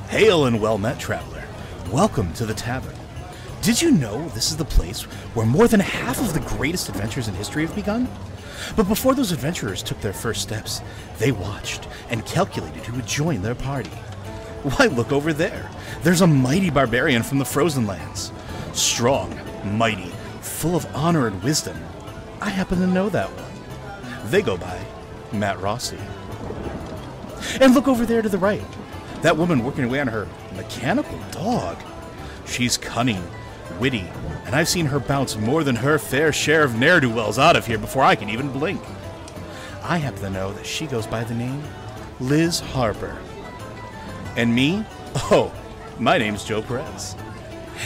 Hail and well met, traveler. Welcome to the tavern. Did you know this is the place where more than half of the greatest adventures in history have begun? But before those adventurers took their first steps, they watched and calculated who would join their party. Why, look over there. There's a mighty barbarian from the Frozen Lands. Strong, mighty, full of honor and wisdom. I happen to know that one. They go by Matt Rossi. And look over there to the right. That woman working away on her mechanical dog. She's cunning, witty, and I've seen her bounce more than her fair share of ne'er-do-wells out of here before I can even blink. I happen to know that she goes by the name Liz Harper. And me? Oh, my name's Joe Perez.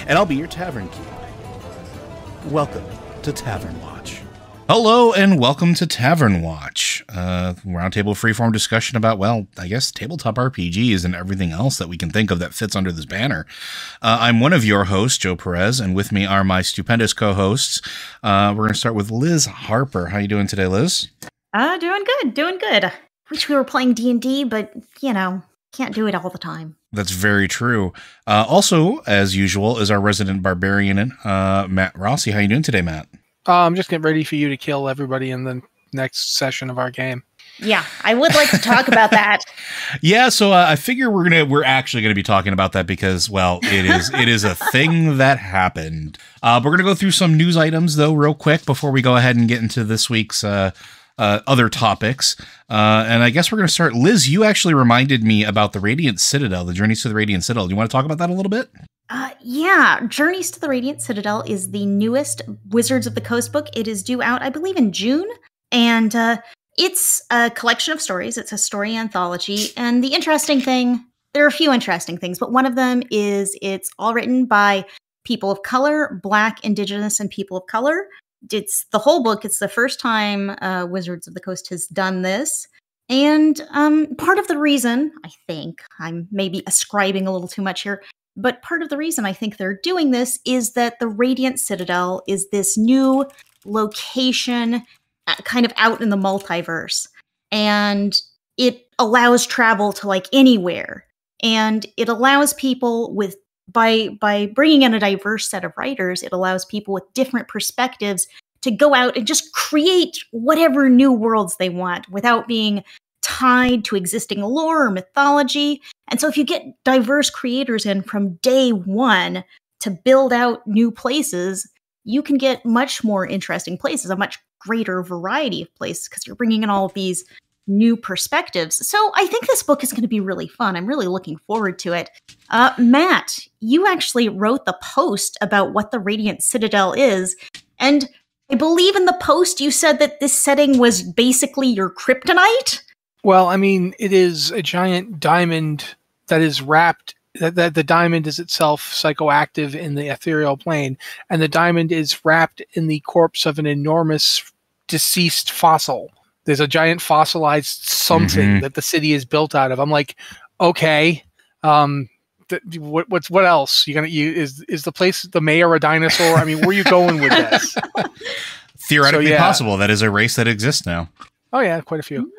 And I'll be your tavern keep. Welcome to Tavern Watch. Hello and welcome to Tavern Watch, roundtable freeform discussion about, well, I guess tabletop RPGs and everything else that we can think of that fits under this banner. I'm one of your hosts, Joe Perez, and with me are my stupendous co-hosts. We're going to start with Liz Harper. How you doing today, Liz? Doing good. Wish we were playing D&D, but, you know, can't do it all the time. That's very true. Also, as usual, is our resident barbarian, Matt Rossi. How you doing today, Matt? I'm just getting ready for you to kill everybody in the next session of our game. Yeah, I would like to talk about that. Yeah, so I figure we're actually gonna be talking about that because, well, it is a thing that happened. We're gonna go through some news items though, real quick before we go ahead and get into this week's other topics. And I guess we're gonna start. Liz, you actually reminded me about the Radiant Citadel, the Journeys to the Radiant Citadel. Do you want to talk about that a little bit? Yeah, Journeys to the Radiant Citadel is the newest Wizards of the Coast book. It is due out, I believe, in June, and it's a collection of stories. It's a story anthology, and the interesting thing, there are a few interesting things, but one of them is it's all written by people of color, Black, Indigenous, and people of color. It's the whole book. It's the first time Wizards of the Coast has done this. And part of the reason, I think, I'm maybe ascribing a little too much here, but part of the reason I think they're doing this is that the Radiant Citadel is this new location kind of out in the multiverse. And it allows travel to like anywhere. And it allows people with, by bringing in a diverse set of writers, it allows people with different perspectives to go out and just create whatever new worlds they want without being tied to existing lore or mythology. And so if you get diverse creators in from day one to build out new places, you can get much more interesting places, a much greater variety of places, because you're bringing in all of these new perspectives. So I think this book is going to be really fun. I'm really looking forward to it. Matt, you actually wrote the post about what the Radiant Citadel is, and I believe in the post you said that this setting was basically your kryptonite? Well, I mean, it is a giant diamond that is wrapped, that the diamond is itself psychoactive in the ethereal plane, and the diamond is wrapped in the corpse of an enormous deceased fossil. There's a giant fossilized something that the city is built out of. I'm like, okay, what else? Is the place the mayor a dinosaur? I mean, where are you going with this? Theoretically possible. That is a race that exists now. Oh yeah, quite a few.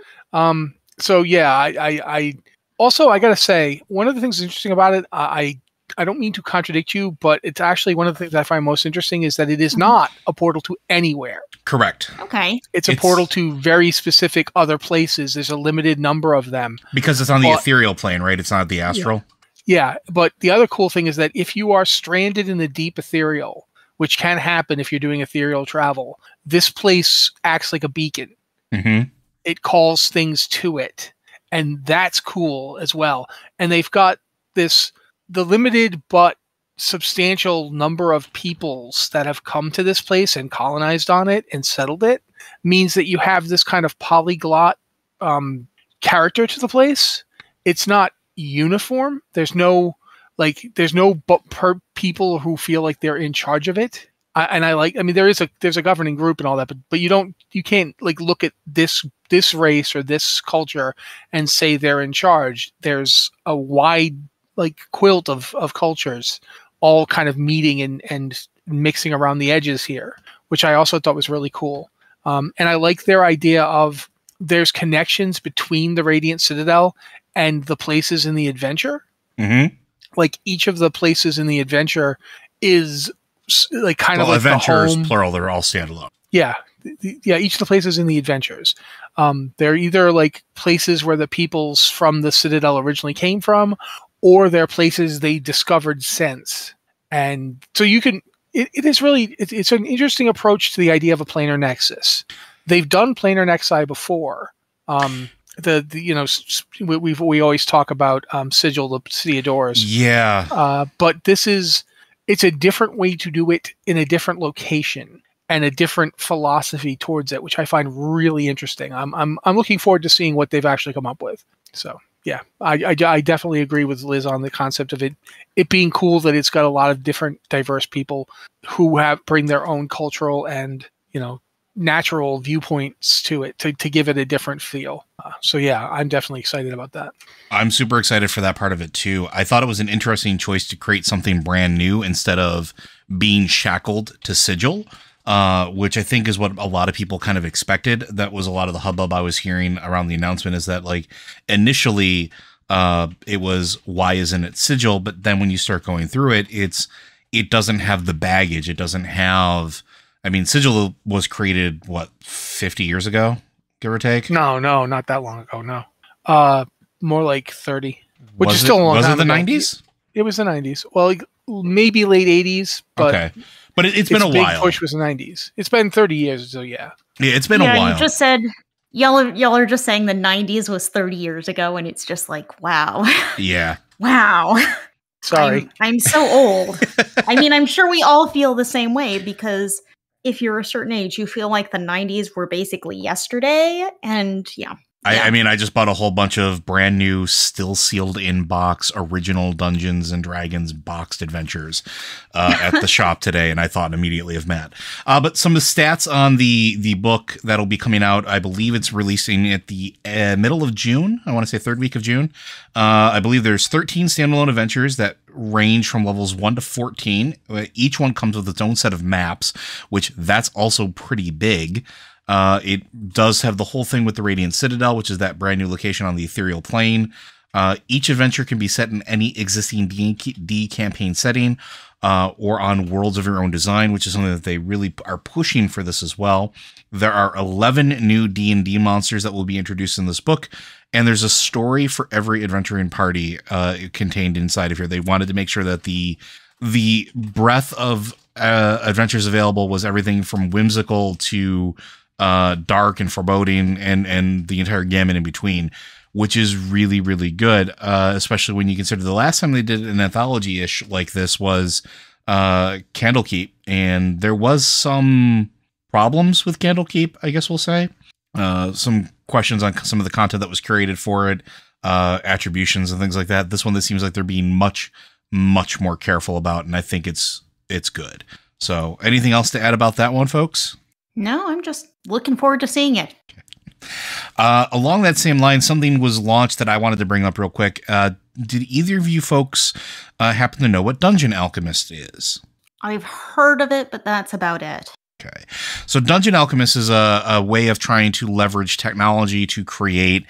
So yeah, I also, I gotta say, one of the things that's interesting about it, I don't mean to contradict you, but it's actually one of the things I find most interesting is that it is not a portal to anywhere. Correct. Okay. It's a portal to very specific other places. There's a limited number of them. Because it's on the ethereal plane, right? It's not the astral. Yeah, but the other cool thing is that if you are stranded in the deep ethereal, which can happen if you're doing ethereal travel, this place acts like a beacon. Mm-hmm. It calls things to it. And that's cool as well. And they've got the limited but substantial number of peoples that have come to this place and colonized on it and settled it means that you have this kind of polyglot character to the place. It's not uniform. There's no like there's no people who feel like they're in charge of it. There's a governing group and all that, but you can't like look at this race or this culture and say they're in charge. There's a wide like quilt of cultures all kind of meeting and mixing around the edges here, which I also thought was really cool. And I like their idea of there's connections between the Radiant Citadel and the places in the adventure. Mm-hmm. Like each of the places in the adventure is like kind of like adventures, the home. Plural, they're all standalone. Yeah. Each of the places in the adventures. They're either like places where the peoples from the Citadel originally came from, or they're places they discovered since. And so you can, it's an interesting approach to the idea of a planar nexus. They've done planar nexi before. We always talk about Sigil, the City of Doors. Yeah. But it's a different way to do it in a different location and a different philosophy towards it, which I find really interesting. I'm looking forward to seeing what they've actually come up with. So yeah, I definitely agree with Liz on the concept of it being cool that it's got a lot of different diverse people who bring their own cultural and, natural viewpoints to it to give it a different feel. So yeah, I'm definitely excited about that. I'm super excited for that part of it too. I thought it was an interesting choice to create something brand new instead of being shackled to Sigil, which I think is what a lot of people kind of expected. That was a lot of the hubbub I was hearing around the announcement, is that like initially it was, why isn't it Sigil? But then when you start going through it, it doesn't have the baggage. It doesn't have, Sigil was created, 50 years ago, give or take? No, not that long ago, no. More like 30, which is still a long time ago. Was it the 90s? It was the 90s. Well, maybe late 80s, but okay. But it's been a while. Big push was the 90s. It's been 30 years, so yeah. Yeah, it's been a while. You just said, y'all are just saying the 90s was 30 years ago, and it's just like, wow. Yeah. Wow. Sorry. I'm so old. I'm sure we all feel the same way, because if you're a certain age, you feel like the 90s were basically yesterday, and yeah. I just bought a whole bunch of brand new, still sealed in box, original Dungeons and Dragons boxed adventures at the shop today, and I thought immediately of Matt. But some of the stats on the book that'll be coming out, I believe it's releasing at the middle of June. I want to say third week of June. I believe there's 13 standalone adventures that range from levels 1 to 14. Each one comes with its own set of maps, which that's also pretty big. It does have the whole thing with the Radiant Citadel, which is that brand new location on the ethereal plane. Each adventure can be set in any existing D&D campaign setting, or on worlds of your own design, which is something that they really are pushing for this as well. There are 11 new Dnd monsters that will be introduced in this book, and there's a story for every adventuring party contained inside of here. They wanted to make sure that the breadth of adventures available was everything from whimsical to dark and foreboding, and the entire gamut in between, which is really, really good, especially when you consider the last time they did an anthology-ish like this was Candlekeep, and there was some problems with Candlekeep, I guess we'll say. Some questions on some of the content that was curated for it, attributions and things like that. This one, this seems like they're being much, much more careful about, and I think it's good. So anything else to add about that one, folks? No, I'm just looking forward to seeing it. Along that same line, something was launched that I wanted to bring up real quick. Did either of you folks happen to know what Dungeon Alchemist is? I've heard of it, but that's about it. Okay. So Dungeon Alchemist is a way of trying to leverage technology to create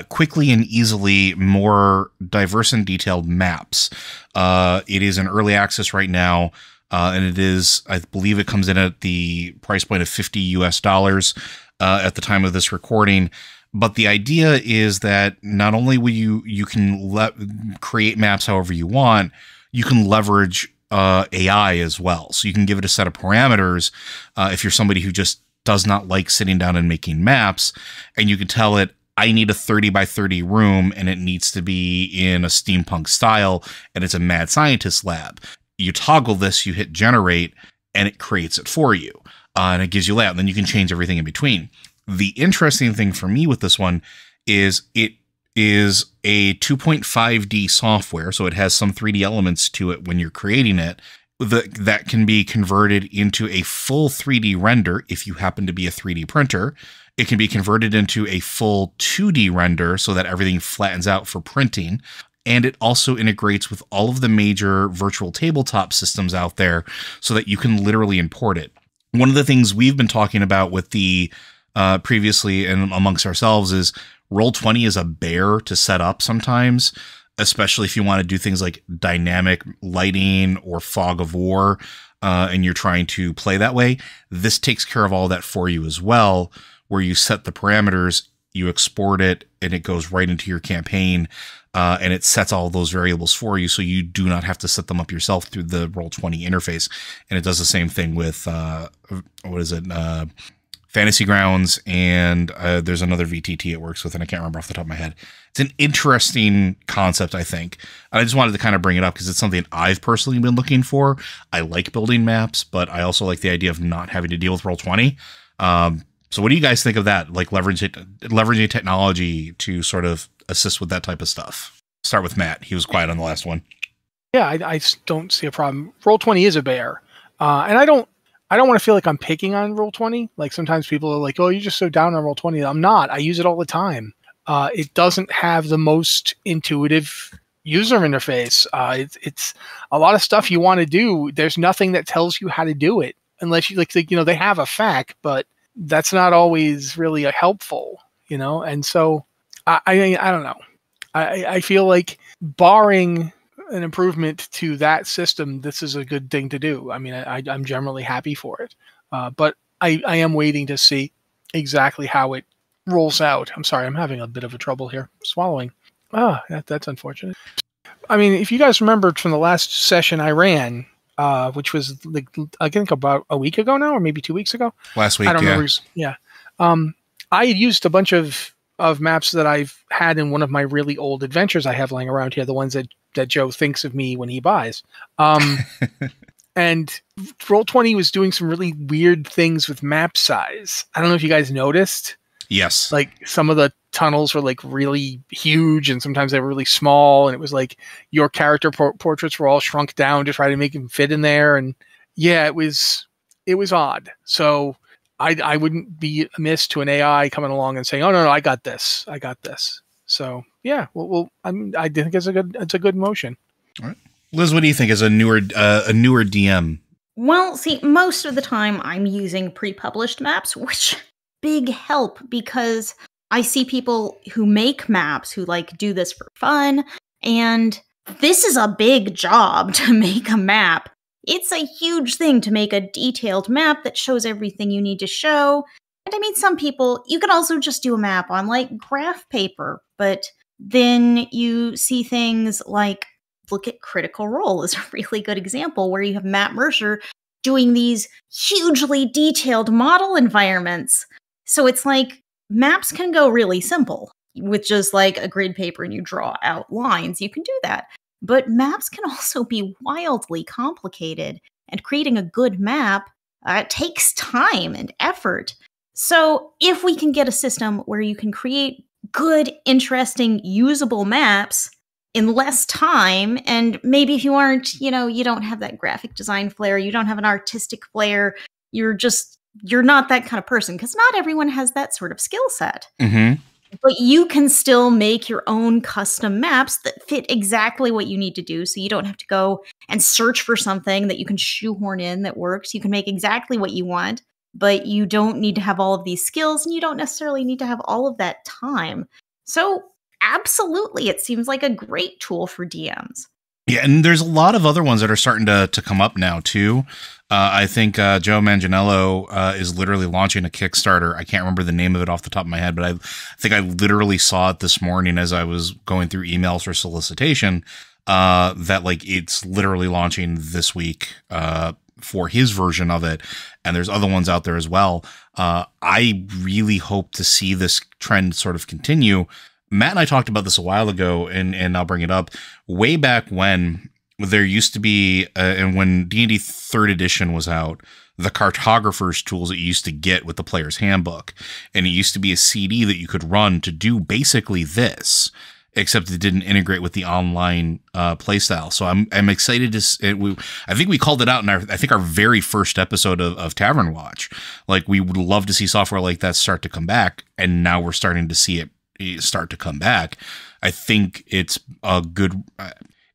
quickly and easily more diverse and detailed maps. It is in early access right now. And it is, I believe it comes in at the price point of $50 US at the time of this recording. But the idea is that not only will you can create maps however you want, you can leverage AI as well. So you can give it a set of parameters if you're somebody who just does not like sitting down and making maps, and you can tell it, I need a 30 by 30 room, and it needs to be in a steampunk style, and it's a mad scientist lab. You toggle this, you hit generate, and it creates it for you. And it gives you layout, and then you can change everything in between. The interesting thing for me with this one is it is a 2.5D software, so it has some 3D elements to it when you're creating it, that can be converted into a full 3D render if you happen to be a 3D printer. It can be converted into a full 2D render so that everything flattens out for printing. And it also integrates with all of the major virtual tabletop systems out there so that you can literally import it. One of the things we've been talking about with the previously and amongst ourselves is Roll20 is a bear to set up sometimes, especially if you want to do things like dynamic lighting or fog of war, and you're trying to play that way. This takes care of all that for you as well, where you set the parameters, you export it, and it goes right into your campaign, and it sets all those variables for you, so you do not have to set them up yourself through the Roll20 interface. And it does the same thing with, Fantasy Grounds, and there's another VTT it works with, and I can't remember off the top of my head. It's an interesting concept, I think. I just wanted to kind of bring it up because it's something I've personally been looking for. I like building maps, but I also like the idea of not having to deal with Roll20. So what do you guys think of that? Like leveraging technology to sort of assist with that type of stuff? Start with Matt. He was quiet on the last one. Yeah, I don't see a problem. Roll20 is a bear. And I don't want to feel like I'm picking on Roll20. Like sometimes people are like, oh, you're just so down on Roll20. I'm not. I use it all the time. It doesn't have the most intuitive user interface. It's a lot of stuff you want to do. There's nothing that tells you how to do it unless you they have a FAQ, but that's not always really helpful, And so I don't know. I feel like barring an improvement to that system, this is a good thing to do. I mean, I'm generally happy for it, but I am waiting to see exactly how it rolls out. I'm sorry, I'm having a bit of a trouble here swallowing. That's unfortunate. I mean, if you guys remember from the last session I ran, which was I think about a week ago now, or maybe 2 weeks ago. Last week, I don't remember. Yeah. I had used a bunch of maps that I've had in one of my really old adventures I have laying around here, the ones that Joe thinks of me when he buys. And Roll20 was doing some really weird things with map size. I don't know if you guys noticed. Yes. Like some of the tunnels were like really huge and sometimes they were really small. And it was like your character portraits were all shrunk down to try to make them fit in there. And yeah, it was odd. So I wouldn't be amiss to an AI coming along and saying, "Oh no, I got this. So yeah, I think it's a good motion. All right, Liz, what do you think as a newer DM? Well, see, most of the time I'm using pre-published maps, which big help because I see people who make maps who do this for fun, and this is a big job to make a map. It's a huge thing to make a detailed map that shows everything you need to show. And I mean, some people, you can also just do a map on graph paper, but then you see things like, look at Critical Role is a really good example where you have Matt Mercer doing these hugely detailed model environments. So it's like maps can go really simple with just a grid paper and you draw out lines. You can do that. But maps can also be wildly complicated, and creating a good map takes time and effort. So if we can get a system where you can create good, interesting, usable maps in less time, and maybe if you aren't, you don't have that graphic design flair, you don't have an artistic flair, you're not that kind of person, because not everyone has that sort of skill set. Mm-hmm. But you can still make your own custom maps that fit exactly what you need to do, so you don't have to go and search for something that you can shoehorn in that works. You can make exactly what you want, but you don't need to have all of these skills, and you don't necessarily need to have all of that time. So absolutely, it seems like a great tool for DMs. Yeah, and there's a lot of other ones that are starting to come up now, too. I think Joe Manganiello is literally launching a Kickstarter. I can't remember the name of it off the top of my head, but I think I literally saw it this morning as I was going through emails for solicitation, that it's literally launching this week for his version of it. And there's other ones out there as well. I really hope to see this trend sort of continue. Matt and I talked about this a while ago, and I'll bring it up. Way back when there used to be, and when D&D 3rd edition was out, the cartographer's tools that you used to get with the player's handbook. And it used to be a CD that you could run to do basically this, except it didn't integrate with the online playstyle. So I'm excited to. I think we called it out in our very first episode of Tavern Watch. Like, we would love to see software like that start to come back, and now we're starting to see it start to come back. I think it's a good.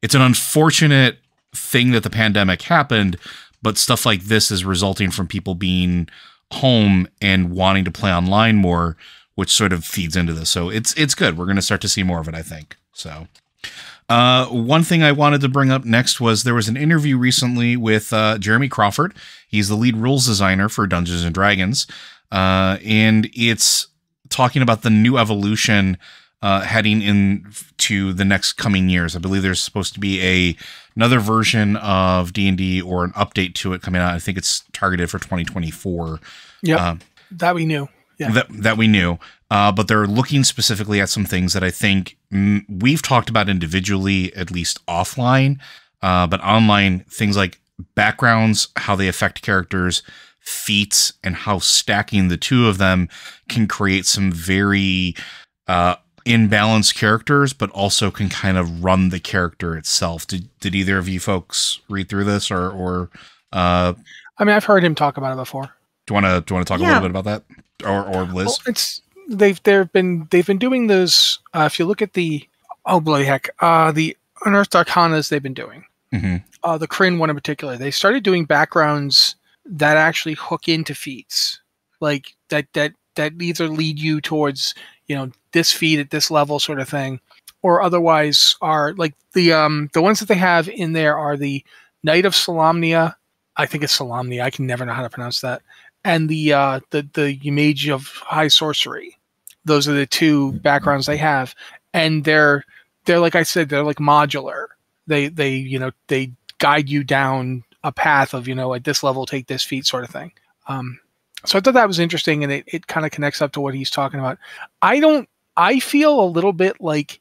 It's an unfortunate thing that the pandemic happened, but stuff like this is resulting from people being home and wanting to play online more, which sort of feeds into this. So it's good. We're going to start to see more of it, I think. So one thing I wanted to bring up next was there was an interview recently with Jeremy Crawford. He's the lead rules designer for Dungeons & Dragons. And it's talking about the new evolution heading into the next coming years. I believe there's supposed to be another version of D&D or an update to it coming out. I think it's targeted for 2024. Yeah, that we knew. Yeah. That we knew, but they're looking specifically at some things that I think we've talked about individually, at least offline, but online, things like backgrounds, how they affect characters, feats, and how stacking the two of them can create some very imbalanced characters, but also can kind of run the character itself. Did either of you folks read through this, or I mean, I've heard him talk about it before. Do you want to talk a little bit about that? Or Liz? Well, they've been doing those. If you look at the the Unearthed Arcanas they've been doing, the Kryn one in particular, they started doing backgrounds that actually hook into feats, like that either lead you towards this feat at this level sort of thing, or otherwise are like the ones that they have in there are the Knight of Solamnia. I think it's Solamnia. I can never know how to pronounce that. And the Mage of High Sorcery. Those are the two backgrounds they have, and they're like I said, they're like modular. They guide you down a path of at this level take this feat sort of thing. So I thought that was interesting, and it kind of connects up to what he's talking about. I feel a little bit like,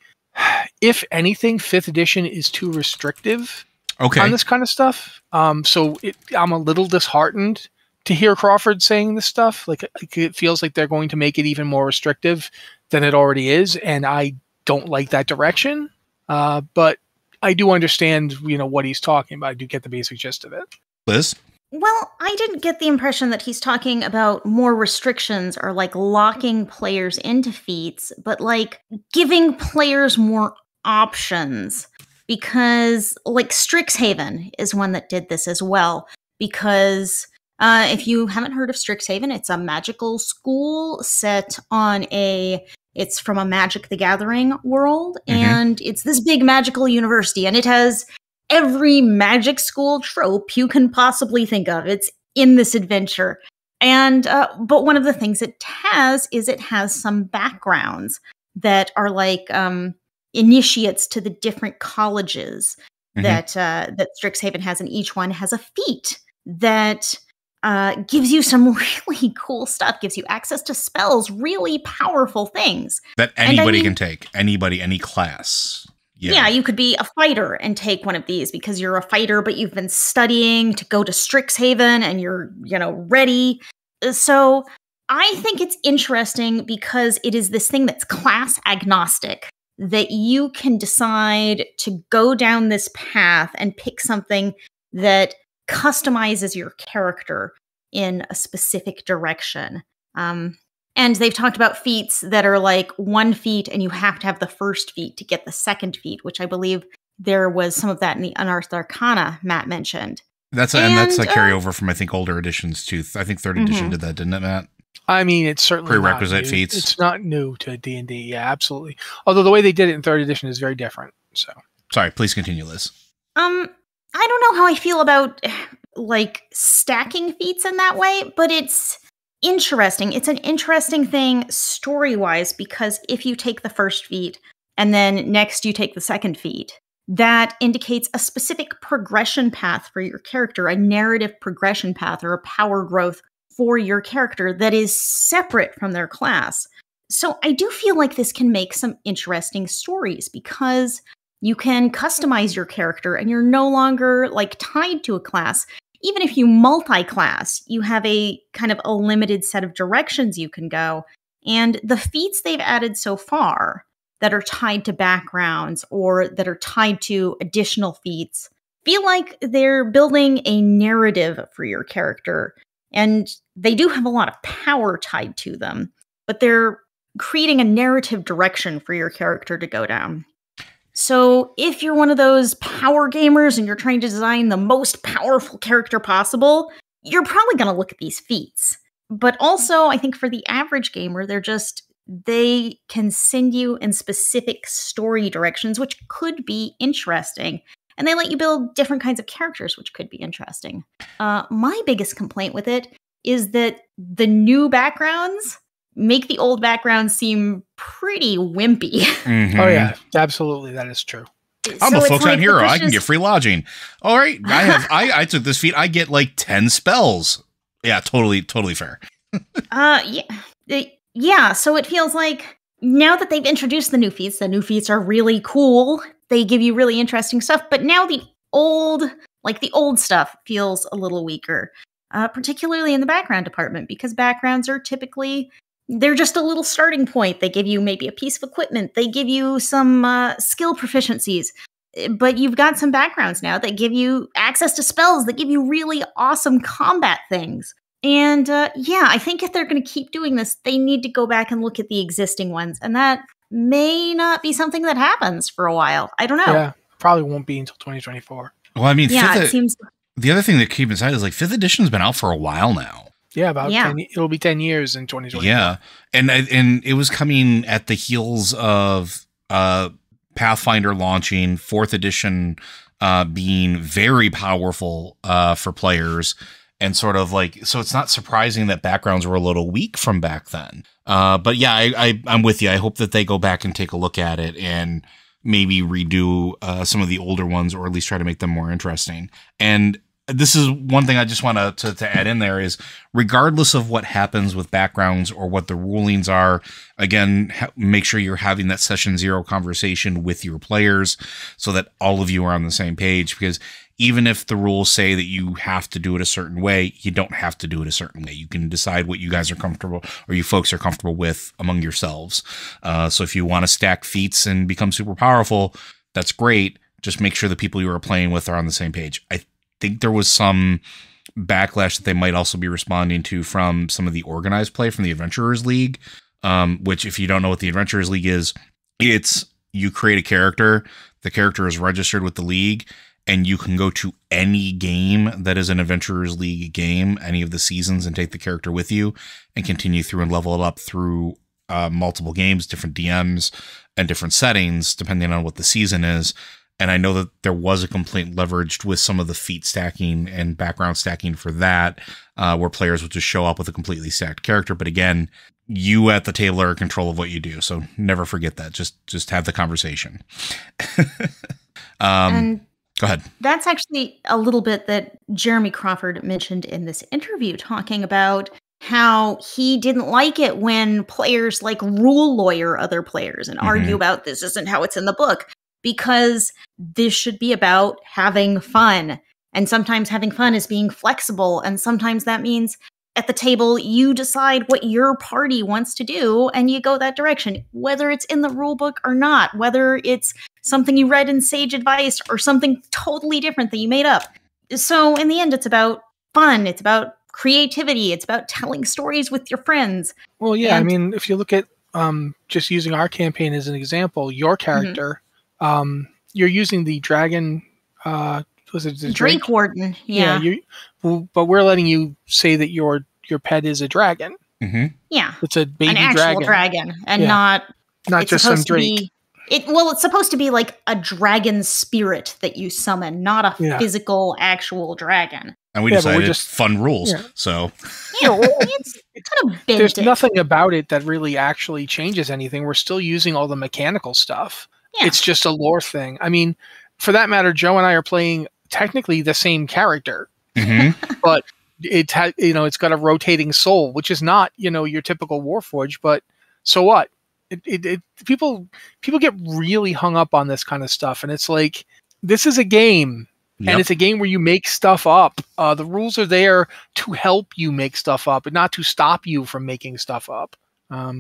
if anything, 5th edition is too restrictive on this kind of stuff. So I'm a little disheartened to hear Crawford saying this stuff. Like, it feels like they're going to make it even more restrictive than it already is, and I don't like that direction. But I do understand, what he's talking about. I do get the basic gist of it. Liz? Well, I didn't get the impression that he's talking about more restrictions or like locking players into feats, but like giving players more options. Because like Strixhaven is one that did this as well. Because if you haven't heard of Strixhaven, it's a magical school set on it's from a Magic the Gathering world, and it's this big magical university, and it has every magic school trope you can possibly think of. It's in this adventure. And but one of the things it has is it has some backgrounds that are like initiates to the different colleges that Strixhaven has, and each one has a feat that gives you some really cool stuff, gives you access to spells, really powerful things. That anybody can take. Anybody, any class. Yeah, you could be a fighter and take one of these because you're a fighter, but you've been studying to go to Strixhaven and you're, ready. So I think it's interesting because it is this thing that's class agnostic, that you can decide to go down this path and pick something that customizes your character in a specific direction. And they've talked about feats that are like one feat, and you have to have the first feat to get the second feat, which I believe there was some of that in the Unearthed Arcana Matt mentioned. That's a carryover from, I think, older editions too. I think 3rd edition did that, didn't it, Matt? I mean, it's certainly prerequisite feats. It's not new to D&D. Yeah, absolutely. Although the way they did it in 3rd edition is very different. So sorry, please continue, Liz. I don't know how I feel about like stacking feats in that way, but it's interesting. It's an interesting thing story-wise, because if you take the first feat and then next you take the second feat, that indicates a specific progression path for your character, a narrative progression path or a power growth for your character that is separate from their class. So I do feel like this can make some interesting stories because you can customize your character and you're no longer like tied to a class. even if you multi-class, you have a kind of a limited set of directions you can go. And the feats they've added so far that are tied to backgrounds or that are tied to additional feats feel like they're building a narrative for your character. And they do have a lot of power tied to them, but they're creating a narrative direction for your character to go down. So if you're one of those power gamers and you're trying to design the most powerful character possible, you're probably going to look at these feats. But also, I think for the average gamer, they can send you in specific story directions, which could be interesting. And they let you build different kinds of characters, which could be interesting. My biggest complaint with it is that the new backgrounds make the old backgrounds seem pretty wimpy. Mm-hmm. Oh yeah, absolutely, that is true. I'm a full-time hero. I can get free lodging. All right, I took this feat. I get like 10 spells. Yeah, totally fair. Yeah. So it feels like now that they've introduced the new feats are really cool. They give you really interesting stuff. But now the old stuff feels a little weaker, particularly in the background department, because backgrounds are typically, they're just a little starting point. They give you maybe a piece of equipment. They give you some skill proficiencies. But you've got some backgrounds now that give you access to spells, that give you really awesome combat things. And I think if they're going to keep doing this, they need to go back and look at the existing ones. And that may not be something that happens for a while. I don't know. Yeah, probably won't be until 2024. Well, I mean, it seems. The other thing to keep in sight is like 5th edition's been out for a while now. Yeah, 10, it'll be 10 years in 2024. Yeah, and it was coming at the heels of Pathfinder launching, 4th edition being very powerful for players, and sort of like, so it's not surprising that backgrounds were a little weak from back then. But yeah, I'm with you. I hope that they go back and take a look at it and maybe redo some of the older ones, or at least try to make them more interesting. And this is one thing I just want to add in there is, regardless of what happens with backgrounds or what the rulings are, again, make sure you're having that session 0 conversation with your players so that all of you are on the same page. Because even if the rules say that you have to do it a certain way, you don't have to do it a certain way. You can decide what you guys are comfortable, or you folks are comfortable with among yourselves. So if you want to stack feats and become super powerful, that's great. Just make sure the people you are playing with are on the same page. I think there was some backlash that they might also be responding to from some of the organized play from the Adventurers League, which, if you don't know what the Adventurers League is, it's you create a character, the character is registered with the league, and you can go to any game that is an Adventurers League game, any of the seasons, and take the character with you and continue through and level it up through multiple games, different DMs, and different settings, depending on what the season is. And I know that there was a complaint leveraged with some of the feat stacking and background stacking for that, where players would just show up with a completely stacked character. But again, you at the table are in control of what you do. So never forget that. Just have the conversation. And go ahead. That's actually a little bit that Jeremy Crawford mentioned in this interview, talking about how he didn't like it when players like rule lawyer other players and argue about this isn't how it's in the book. Because this should be about having fun. And sometimes having fun is being flexible. And sometimes that means at the table, you decide what your party wants to do and you go that direction, whether it's in the rule book or not, whether it's something you read in Sage Advice or something totally different that you made up. So in the end, it's about fun. It's about creativity. It's about telling stories with your friends. Well, yeah, I mean, if you look at just using our campaign as an example, your character, you're using the dragon, was it the Drake Warden? Yeah. But we're letting you say that your pet is a dragon. Yeah, it's a baby an actual dragon, and not just some drake. It's supposed to be like a dragon spirit that you summon, not a physical actual dragon. And we decided just fun rules. Yeah. So it's kind of there's nothing about it that really actually changes anything. We're still using all the mechanical stuff. Yeah. It's just a lore thing. I mean, for that matter, Joe and I are playing technically the same character, but it's got a rotating soul, which is not, your typical Warforged, but so what? People get really hung up on this kind of stuff. And it's like, this is a game. And it's a game where you make stuff up. The rules are there to help you make stuff up, but not to stop you from making stuff up.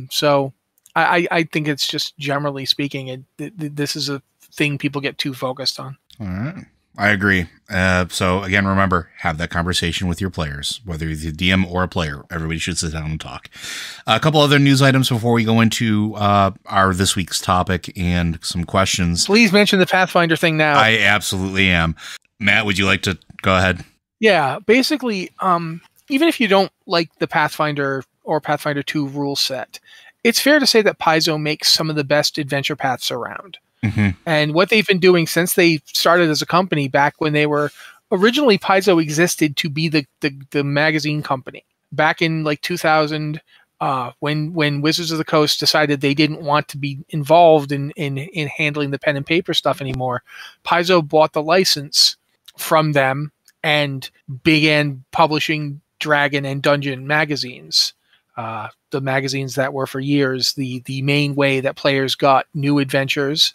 So I think it's just, generally speaking, this is a thing people get too focused on. All right. I agree. So again, remember, have that conversation with your players, whether you're the DM or a player. Everybody should sit down and talk. A couple other news items before we go into our this week's topic and some questions. Please mention the Pathfinder thing now. I absolutely am. Matt, would you like to go ahead? Yeah, basically, even if you don't like the Pathfinder or Pathfinder 2 rule set, it's fair to say that Paizo makes some of the best adventure paths around. Mm-hmm. And what they've been doing since they started as a company back when they were originally, Paizo existed to be the magazine company back in like 2000, when Wizards of the Coast decided they didn't want to be involved in handling the pen and paper stuff anymore. Paizo bought the license from them and began publishing Dragon and Dungeon magazines. The magazines that were for years the main way that players got new adventures.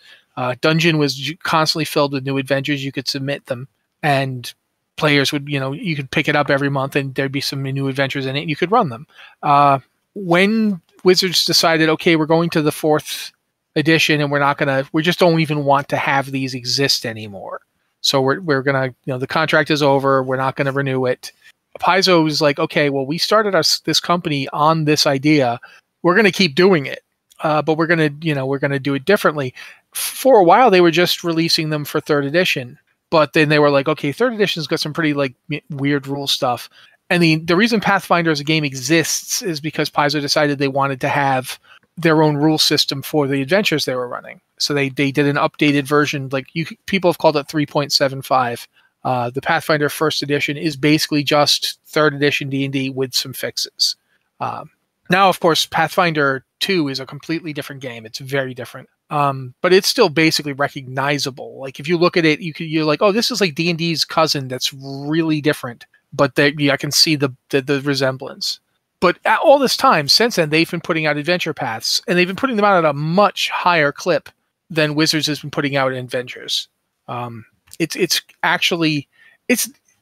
Dungeon was constantly filled with new adventures. You could submit them, and players would, you could pick it up every month, and there'd be some new adventures in it, and you could run them. When Wizards decided, okay, we're going to the 4th edition, and we just don't even want to have these exist anymore. So we're gonna, the contract is over. We're not gonna renew it. Paizo was like, okay, well, we started this company on this idea. We're going to keep doing it, but we're going to do it differently. For a while, they were just releasing them for 3rd edition, but then they were like, okay, 3rd edition's got some pretty like weird rule stuff. And the reason Pathfinder as a game exists is because Paizo decided they wanted to have their own rule system for the adventures they were running. So they did an updated version, like people have called it 3.75. The Pathfinder 1st edition is basically just 3rd edition D&D with some fixes. Now, of course, Pathfinder 2 is a completely different game. It's very different, but it's still basically recognizable. Like if you look at it, you're like, oh, this is like D&D's cousin. That's really different, but I can see the resemblance. But all this time since then, they've been putting out adventure paths, and they've been putting them out at a much higher clip than Wizards has been putting out adventures. It's actually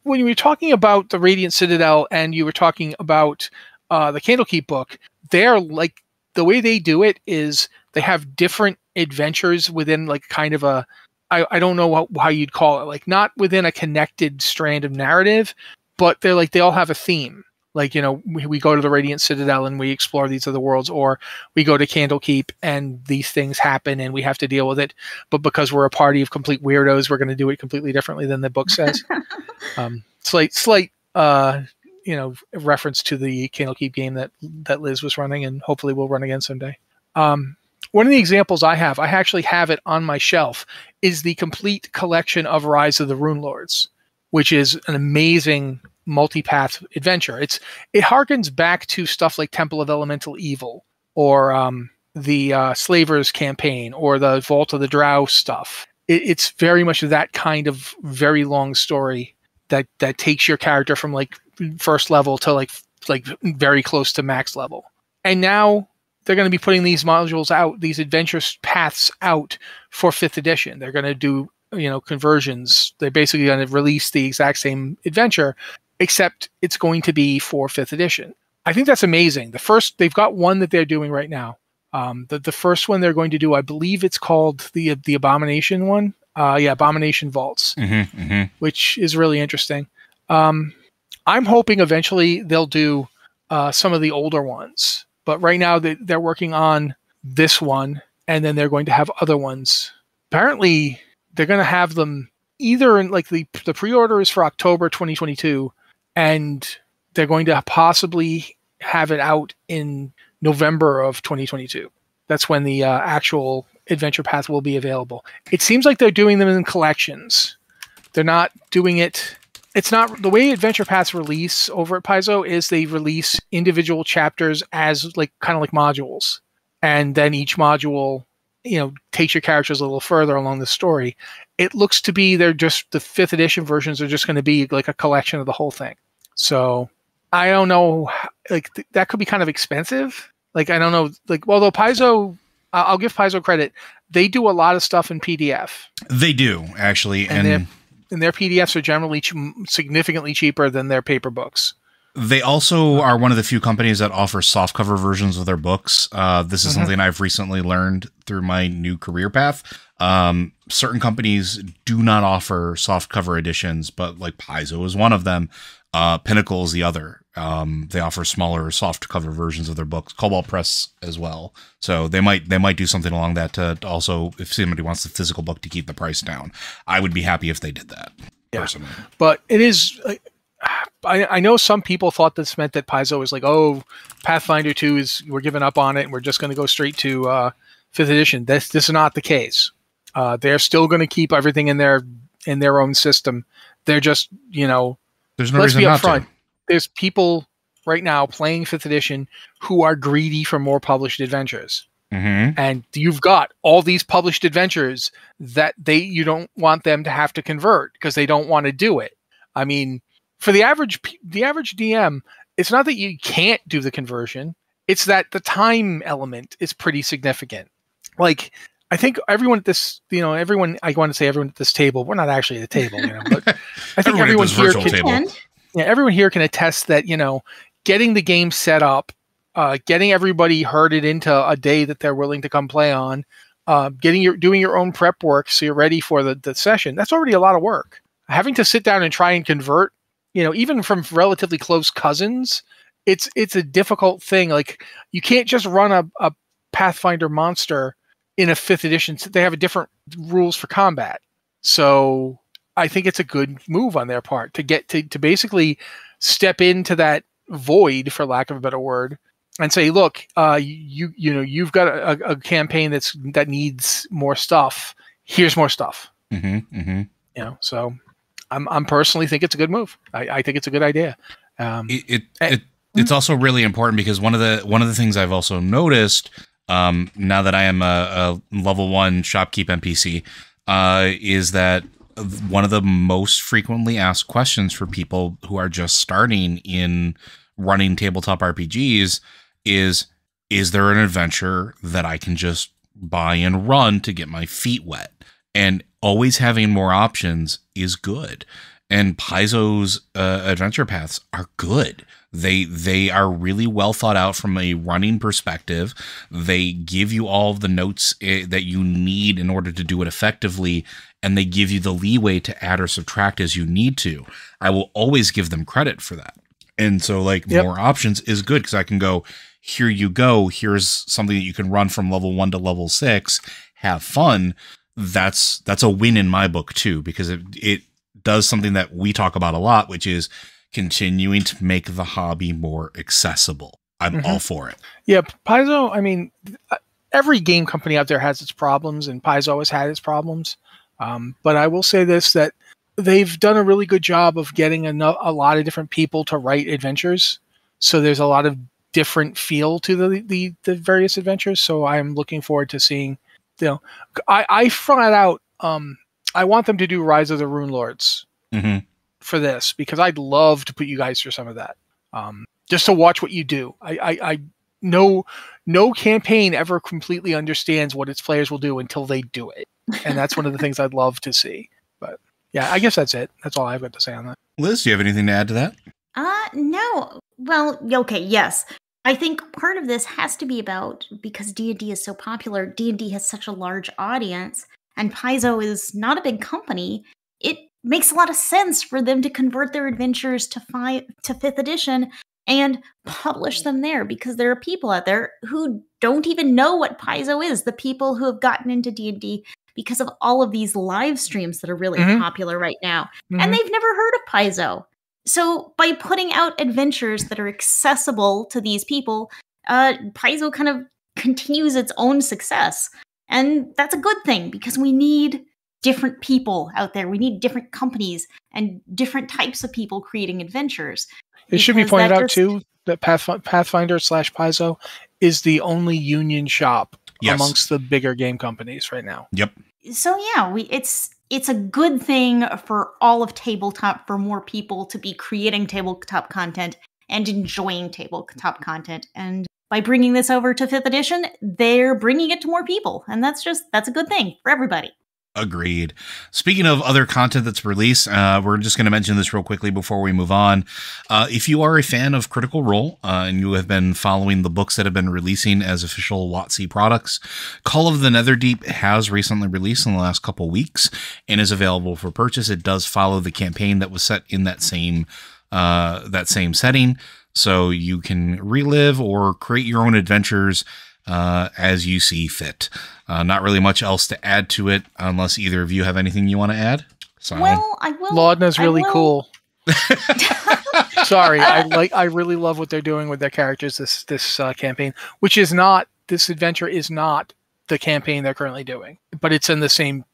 when you were talking about the Radiant Citadel and you were talking about the Candlekeep book, they're like, the way they do it is they have different adventures within like kind of a, I don't know how you'd call it, like not within a connected strand of narrative, but they're like, they all have a theme. Like, we go to the Radiant Citadel and we explore these other worlds, or we go to Candlekeep and these things happen and we have to deal with it. But because we're a party of complete weirdos, we're going to do it completely differently than the book says. Slight reference to the Candlekeep game that Liz was running and hopefully will run again someday. One of the examples I actually have it on my shelf, is the complete collection of Rise of the Runelords, which is an amazing multi-path adventure. It harkens back to stuff like Temple of Elemental Evil, or the Slavers campaign, or the Vault of the Drow stuff. It's very much that kind of very long story that takes your character from like 1st level to like very close to max level. And now they're going to be putting these modules out, these adventure paths out for 5th edition. They're going to do conversions. They're basically going to release the exact same adventure, except it's going to be for 5th edition. I think that's amazing. They've got one that they're doing right now. The first one they're going to do, I believe it's called the Abomination one. Abomination Vaults, which is really interesting. I'm hoping eventually they'll do some of the older ones, but right now they're working on this one, and then they're going to have other ones. Apparently, they're going to have them either in like the pre-order is for October 2022, and they're going to possibly have it out in November of 2022. That's when the actual adventure path will be available. It seems like they're doing them in collections. They're not doing it. It's not the way adventure paths release over at Paizo is they release individual chapters as like kind of like modules, and then each module takes your characters a little further along the story. It looks to be they're just the 5th edition versions are just going to be like a collection of the whole thing. So I don't know, like that could be kind of expensive. Like, I don't know, like, although Paizo, I'll give Paizo credit. They do a lot of stuff in PDF. They do, actually. And and their PDFs are generally significantly cheaper than their paper books. They also are one of the few companies that offer softcover versions of their books. This is something I've recently learned through my new career path. Certain companies do not offer softcover editions, but like Paizo is one of them. Pinnacle is the other. They offer smaller softcover versions of their books. Cobalt Press as well. So they might do something along that to also, if somebody wants the physical book to keep the price down, I would be happy if they did that. Yeah. Personally. But it is. I know some people thought this meant that Paizo was like, oh, Pathfinder 2 we're giving up on it and we're just going to go straight to 5th edition. This is not the case. They're still going to keep everything in their own system. They're just, there's no reason not to. There's people right now playing 5th edition who are greedy for more published adventures. And you've got all these published adventures that you don't want them to have to convert because they don't want to do it. I mean, for the average DM, it's not that you can't do the conversion. It's that the time element is pretty significant. Like, I think everyone at this, I want to say everyone at this table, we're not actually at the table, but I think everyone here everyone here can attest that, getting the game set up, getting everybody herded into a day that they're willing to come play on, doing your own prep work so you're ready for the session. That's already a lot of work. Having to sit down and try and convert, even from relatively close cousins, it's a difficult thing. Like, you can't just run a Pathfinder monster in a 5th edition. They have different rules for combat. So I think it's a good move on their part to get to basically step into that void, for lack of a better word, and say, look, you've got a campaign that needs more stuff. Here's more stuff. So I'm personally think it's a good move. I think it's a good idea. It's also really important because one of the things I've also noticed, now that I am a level 1 shopkeep NPC, is that one of the most frequently asked questions for people who are just starting in running tabletop RPGs is there an adventure that I can just buy and run to get my feet wet? And always having more options is good. And Paizo's adventure paths are good. They are really well thought out from a running perspective. They give you all of the notes that you need in order to do it effectively, and they give you the leeway to add or subtract as you need to. I will always give them credit for that. And so, more options is good because I can go, here you go. Here's something that you can run from level 1 to level 6. Have fun. That's a win in my book too, because it does something that we talk about a lot, which is continuing to make the hobby more accessible. I'm all for it. Yeah, Paizo, I mean, every game company out there has its problems, and Paizo has had its problems. But I will say this, that they've done a really good job of getting a lot of different people to write adventures. So there's a lot of different feel to the various adventures. So I'm looking forward to seeing, I flat out, I want them to do Rise of the Rune Lords for this, because I'd love to put you guys through some of that. Just to watch what you do. I no campaign ever completely understands what its players will do until they do it. And that's one of the things I'd love to see. But yeah, I guess that's it. That's all I've got to say on that. Liz, do you have anything to add to that? No. Well, okay, yes. I think part of this has to be about, because D&D is so popular, D&D has such a large audience, and Paizo is not a big company. It makes a lot of sense for them to convert their adventures to 5th edition and publish them there, because there are people out there who don't even know what Paizo is. The people who have gotten into D&D because of all of these live streams that are really popular right now. And they've never heard of Paizo. So by putting out adventures that are accessible to these people, Paizo kind of continues its own success. And that's a good thing, because we need different people out there. We need different companies and different types of people creating adventures. It should be pointed out, too, that Pathfinder/Paizo is the only union shop amongst the bigger game companies right now. Yep. So yeah, it's a good thing for all of tabletop, for more people to be creating tabletop content and enjoying tabletop content. And by bringing this over to 5th edition, they're bringing it to more people. And that's a good thing for everybody. Agreed. Speaking of other content that's released, we're just going to mention this real quickly before we move on. If you are a fan of Critical Role and you have been following the books that have been releasing as official WOTC products, Call of the Netherdeep has recently released in the last couple weeks and is available for purchase. It does follow the campaign that was set in that same setting, so you can relive or create your own adventures as you see fit. Not really much else to add to it, unless either of you have anything you want to add. So, well, I will. Laudna's really cool. Sorry, I really love what they're doing with their characters. This campaign, which is not this adventure, is not the campaign they're currently doing, but it's on the same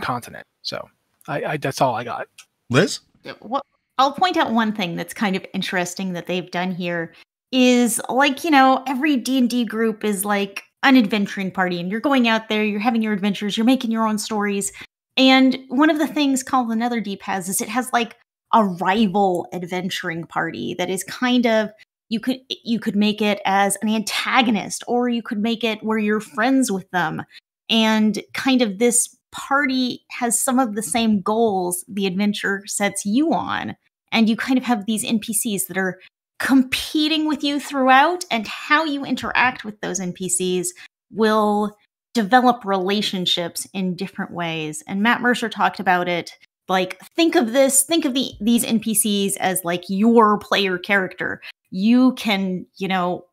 continent. So, I that's all I got. Liz? Well, I'll point out one thing that's kind of interesting that they've done here. Is like, every D&D group is like an adventuring party, and you're going out there, you're having your adventures, you're making your own stories. And one of the things Call of the Netherdeep has is it has like a rival adventuring party that is kind of, you could make it as an antagonist, or you could make it where you're friends with them. And kind of this party has some of the same goals the adventure sets you on. And you kind of have these NPCs that are competing with you throughout, and how you interact with those NPCs will develop relationships in different ways. And Matt Mercer talked about it. Like, think of these NPCs as like your player character. You can,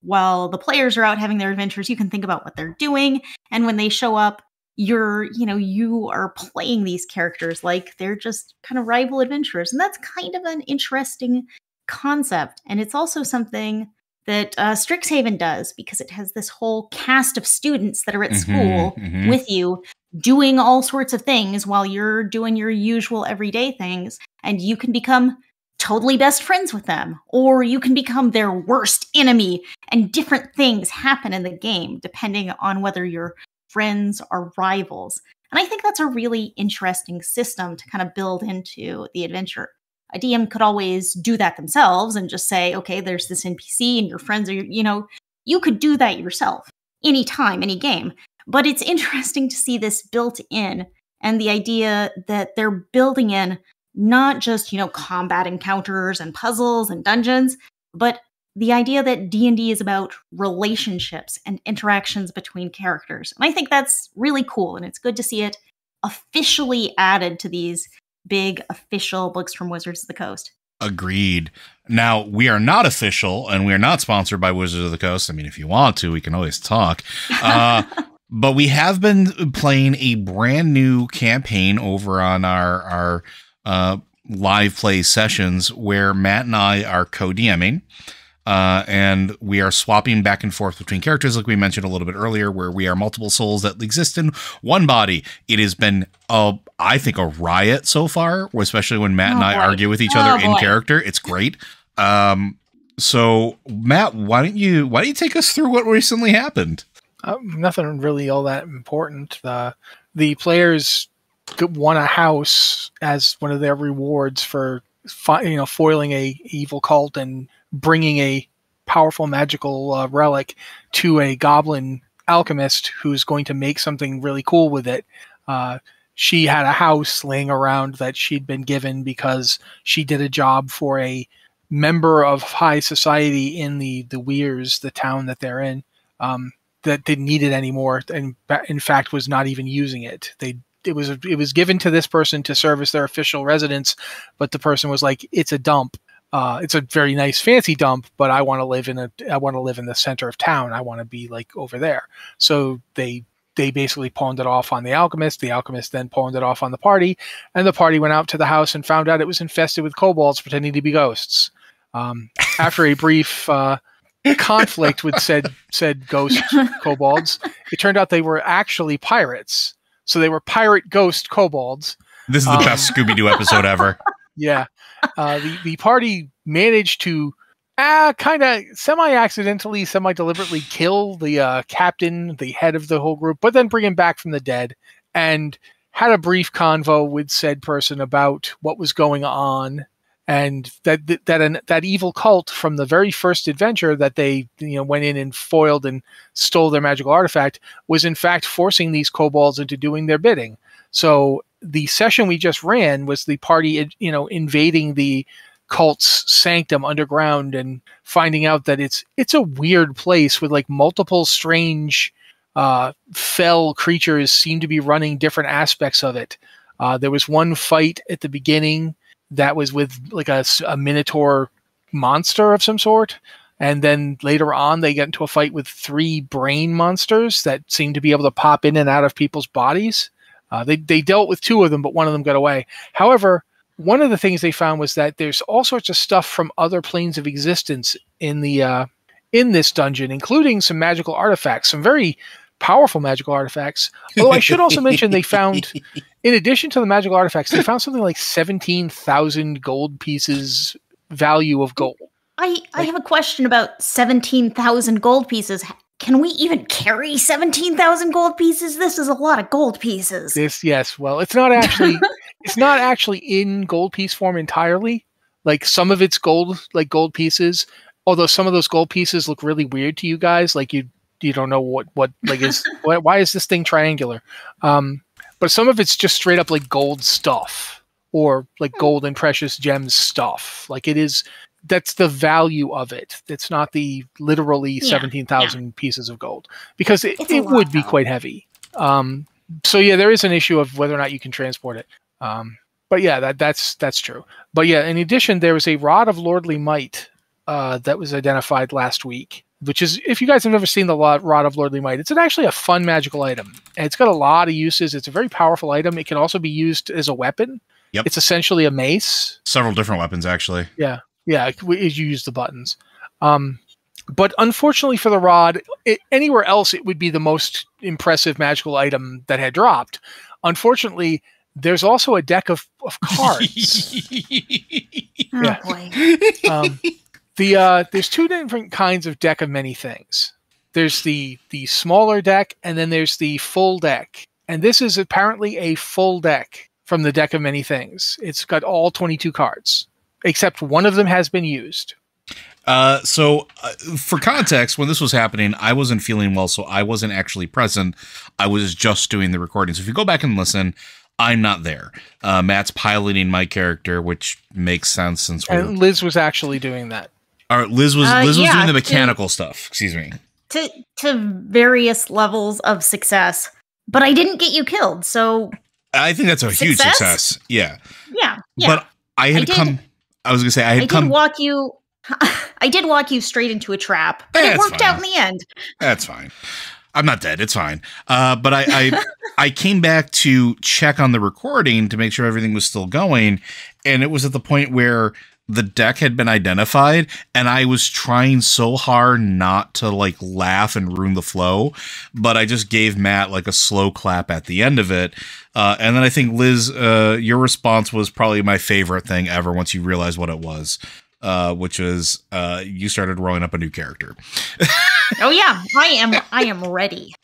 while the players are out having their adventures, you can think about what they're doing. And when they show up, you are playing these characters like they're just kind of rival adventurers. And that's kind of an interesting concept. And it's also something that Strixhaven does, because it has this whole cast of students that are at school with you doing all sorts of things while you're doing your usual everyday things. And you can become totally best friends with them, or you can become their worst enemy, and different things happen in the game depending on whether you're friends or rivals. And I think that's a really interesting system to kind of build into the adventure. A DM could always do that themselves and just say, okay, there's this NPC and your friends are, you could do that yourself anytime, any game. But it's interesting to see this built in, and the idea that they're building in not just, combat encounters and puzzles and dungeons, but the idea that D&D is about relationships and interactions between characters. And I think that's really cool, and it's good to see it officially added to these big official books from Wizards of the Coast. Agreed. Now, we are not official, and we are not sponsored by Wizards of the Coast. I mean, if you want to, we can always talk. But we have been playing a brand new campaign over on our live play sessions, where Matt and I are co-DMing. And we are swapping back and forth between characters, like we mentioned a little bit earlier, where we are multiple souls that exist in one body. It has been, I think, a riot so far, especially when Matt and I argue with each other in character. It's great. So, Matt, why don't you take us through what recently happened? Nothing really all that important. The players won a house as one of their rewards for foiling a evil cult and bringing a powerful magical relic to a goblin alchemist who's going to make something really cool with it. She had a house laying around that she'd been given because she did a job for a member of high society in the Weirs, the town that they're in, that didn't need it anymore, and in fact was not even using it. It was given to this person to service their official residence, but the person was like, "It's a dump. It's a very nice, fancy dump, but I want to live in the center of town. I want to be like over there." So they basically pawned it off on the alchemist. The alchemist then pawned it off on the party, and the party went out to the house and found out it was infested with kobolds pretending to be ghosts. After a brief conflict with said ghost kobolds, it turned out they were actually pirates. So they were pirate ghost kobolds. This is the best Scooby-Doo episode ever. Yeah. The party managed to kind of semi-accidentally, semi-deliberately kill the captain, the head of the whole group, but then bring him back from the dead, and had a brief convo with said person about what was going on, and that evil cult from the very first adventure that they went in and foiled and stole their magical artifact was in fact forcing these kobolds into doing their bidding. So the session we just ran was the party, invading the cult's sanctum underground and finding out that it's a weird place with like multiple strange fell creatures seem to be running different aspects of it. There was one fight at the beginning that was with like a minotaur monster of some sort. And then later on, they get into a fight with 3 brain monsters that seem to be able to pop in and out of people's bodies. They dealt with 2 of them, but one of them got away. However, one of the things they found was that there's all sorts of stuff from other planes of existence in this dungeon, including some magical artifacts, some very powerful magical artifacts. Although I should also mention they found, in addition to the magical artifacts, they found something like 17,000 gold pieces value of gold. I have a question about 17,000 gold pieces. Can we even carry 17,000 gold pieces? This is a lot of gold pieces. Yes. Well, it's not actually in gold piece form entirely. Like some of it's gold pieces. Although some of those gold pieces look really weird to you guys. Like you don't know what like is why is this thing triangular? But some of it's just straight up like gold stuff or like gold and precious gems stuff. Like it is. That's the value of it. It's not the literally 17,000 pieces of gold because it would be quite heavy. So yeah, there is an issue of whether or not you can transport it. But yeah, that's true. But yeah, in addition, there was a Rod of Lordly Might that was identified last week, which is, if you guys have never seen the Rod of Lordly Might, it's actually a fun magical item. And it's got a lot of uses. It's a very powerful item. It can also be used as a weapon. Yep. It's essentially a mace. Several different weapons, actually. Yeah. Yeah, you use the buttons. But unfortunately for the rod, anywhere else it would be the most impressive magical item that had dropped. Unfortunately, there's also a deck of cards. Boy. There's 2 different kinds of deck of many things. There's the smaller deck, and then there's the full deck. And this is apparently a full deck from the deck of many things. It's got all 22 cards. Except one of them has been used. So for context, when this was happening, I wasn't feeling well, so I wasn't actually present. I was just doing the recording. So if you go back and listen, I'm not there. Matt's piloting my character, which makes sense since and Liz was actually doing that. All right, Liz was doing the mechanical stuff. Excuse me. To various levels of success, but I didn't get you killed. So I think that's a huge success. Yeah. But I had come. I was gonna say I did walk you straight into a trap, but it worked out in the end. That's fine. I'm not dead. It's fine. But I came back to check on the recording to make sure everything was still going, and it was at the point where the deck had been identified, and I was trying so hard not to like laugh and ruin the flow, but I just gave Matt like a slow clap at the end of it. And then I think, Liz, your response was probably my favorite thing ever once you realized what it was, which was you started rolling up a new character. Oh yeah, I am ready.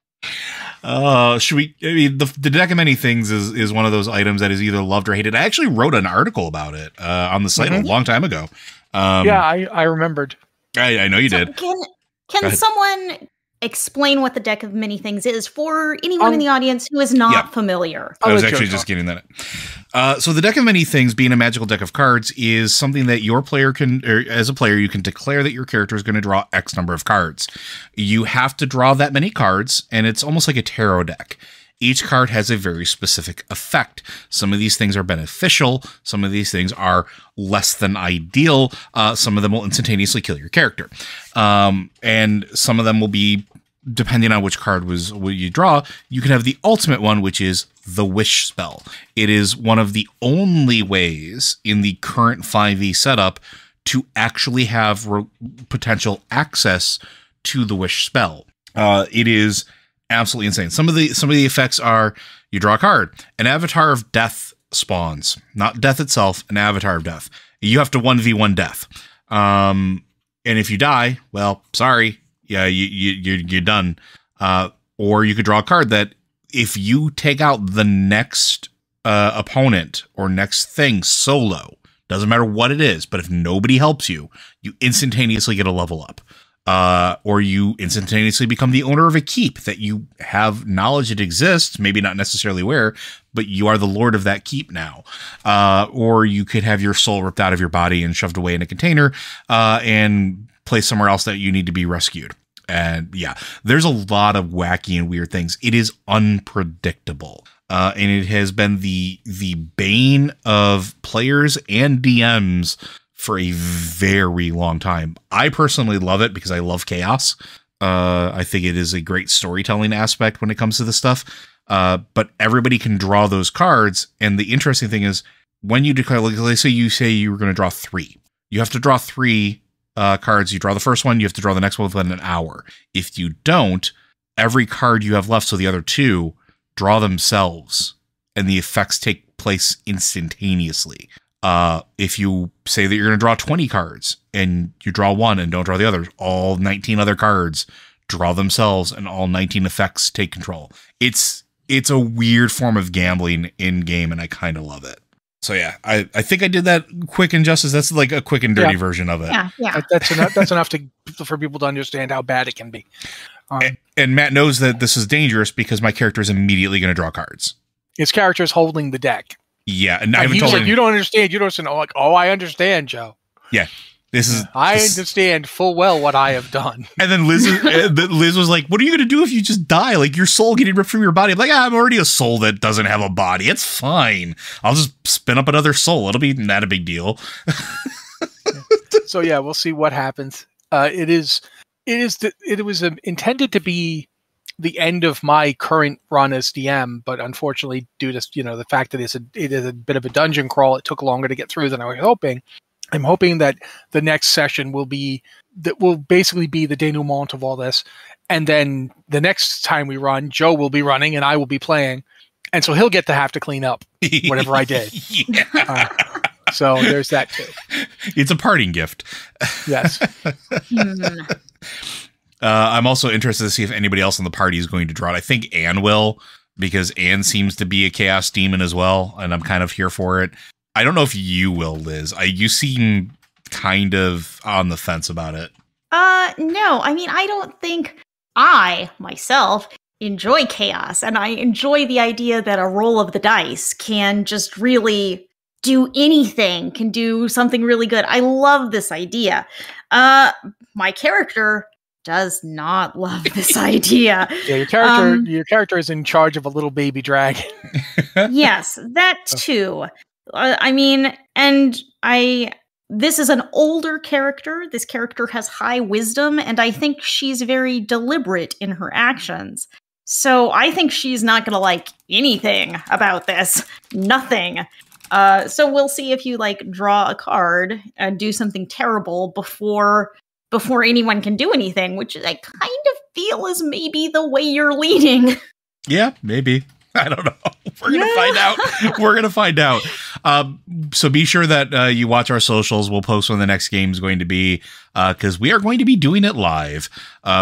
Should we? I mean, the deck of many things is one of those items that is either loved or hated. I actually wrote an article about it on the site a long time ago. I remembered. I know you did. Can someone explain what the deck of many things is for anyone in the audience who is not familiar? I was actually just getting that. So the deck of many things, being a magical deck of cards, is something that your player can, or as a player, you can declare that your character is going to draw X number of cards. You have to draw that many cards, and it's almost like a tarot deck. Each card has a very specific effect. Some of these things are beneficial. Some of these things are less than ideal. Some of them will instantaneously kill your character. And some of them will be, depending on which card what you draw, you can have the ultimate one, which is the Wish spell. It is one of the only ways in the current 5e setup to actually have potential access to the Wish spell. It is absolutely insane. Some of the effects are: you draw a card, an avatar of death spawns, not death itself, an avatar of death. You have to 1v1 death. And if you die, well, sorry. Yeah, you're done. Or you could draw a card that if you take out the next opponent or next thing solo, doesn't matter what it is, but if nobody helps you, you instantaneously get a level up. or you instantaneously become the owner of a keep that you have knowledge it exists, maybe not necessarily where, but you are the lord of that keep now. Or you could have your soul ripped out of your body and shoved away in a container and placed somewhere else that you need to be rescued. And yeah, there's a lot of wacky and weird things. It is unpredictable. And it has been the bane of players and DMs for a very long time. I personally love it because I love chaos. I think it is a great storytelling aspect when it comes to this stuff. But everybody can draw those cards. And the interesting thing is when you declare, like, let's say you were going to draw 3. You have to draw 3 cards. You draw the first one, you have to draw the next one within an hour. If you don't, every card you have left, so the other 2, draw themselves, and the effects take place instantaneously. If you say that you're going to draw 20 cards and you draw 1 and don't draw the others, all 19 other cards draw themselves and all 19 effects take control. It's a weird form of gambling in game, and I kind of love it. So yeah, I think I did that quick and justice. That's like a quick and dirty version of it. Yeah. That's enough for people to understand how bad it can be. And Matt knows that this is dangerous because my character is immediately going to draw cards. His character is holding the deck. Yeah, and I haven't told him. You don't understand. You don't understand. Oh, like, I understand, Joe. Yeah, I understand full well what I have done. And then Liz was like, "What are you going to do if you just die? Like your soul getting ripped from your body?" I'm like, I'm already a soul that doesn't have a body. It's fine. I'll just spin up another soul. It'll be not a big deal. So yeah, we'll see what happens. It was intended to be the end of my current run as DM, but unfortunately, due to the fact that it is a bit of a dungeon crawl, it took longer to get through than I was hoping. I'm hoping that the next session will basically be the denouement of all this, and then the next time we run, Joe will be running and I will be playing, and so he'll get to have to clean up whatever I did. So there's that too. It's a parting gift. Yes. I'm also interested to see if anybody else in the party is going to draw it. I think Anne will, because Anne seems to be a chaos demon as well, and I'm kind of here for it. I don't know if you will, Liz. You seem kind of on the fence about it. No. I mean, I don't think I, myself, enjoy chaos, and I enjoy the idea that a roll of the dice can just really do anything, can do something really good. I love this idea. My character does not love this idea. Yeah, your character is in charge of a little baby dragon. Yes, that too. I mean, this is an older character. This character has high wisdom, and I think she's very deliberate in her actions. So I think she's not going to like anything about this. Nothing. So we'll see if you draw a card and do something terrible before anyone can do anything, which I kind of feel is maybe the way you're leading. Yeah, maybe. I don't know. We're going to find out. We're going to find out. So be sure that you watch our socials. We'll post when the next game is going to be, because we are going to be doing it live,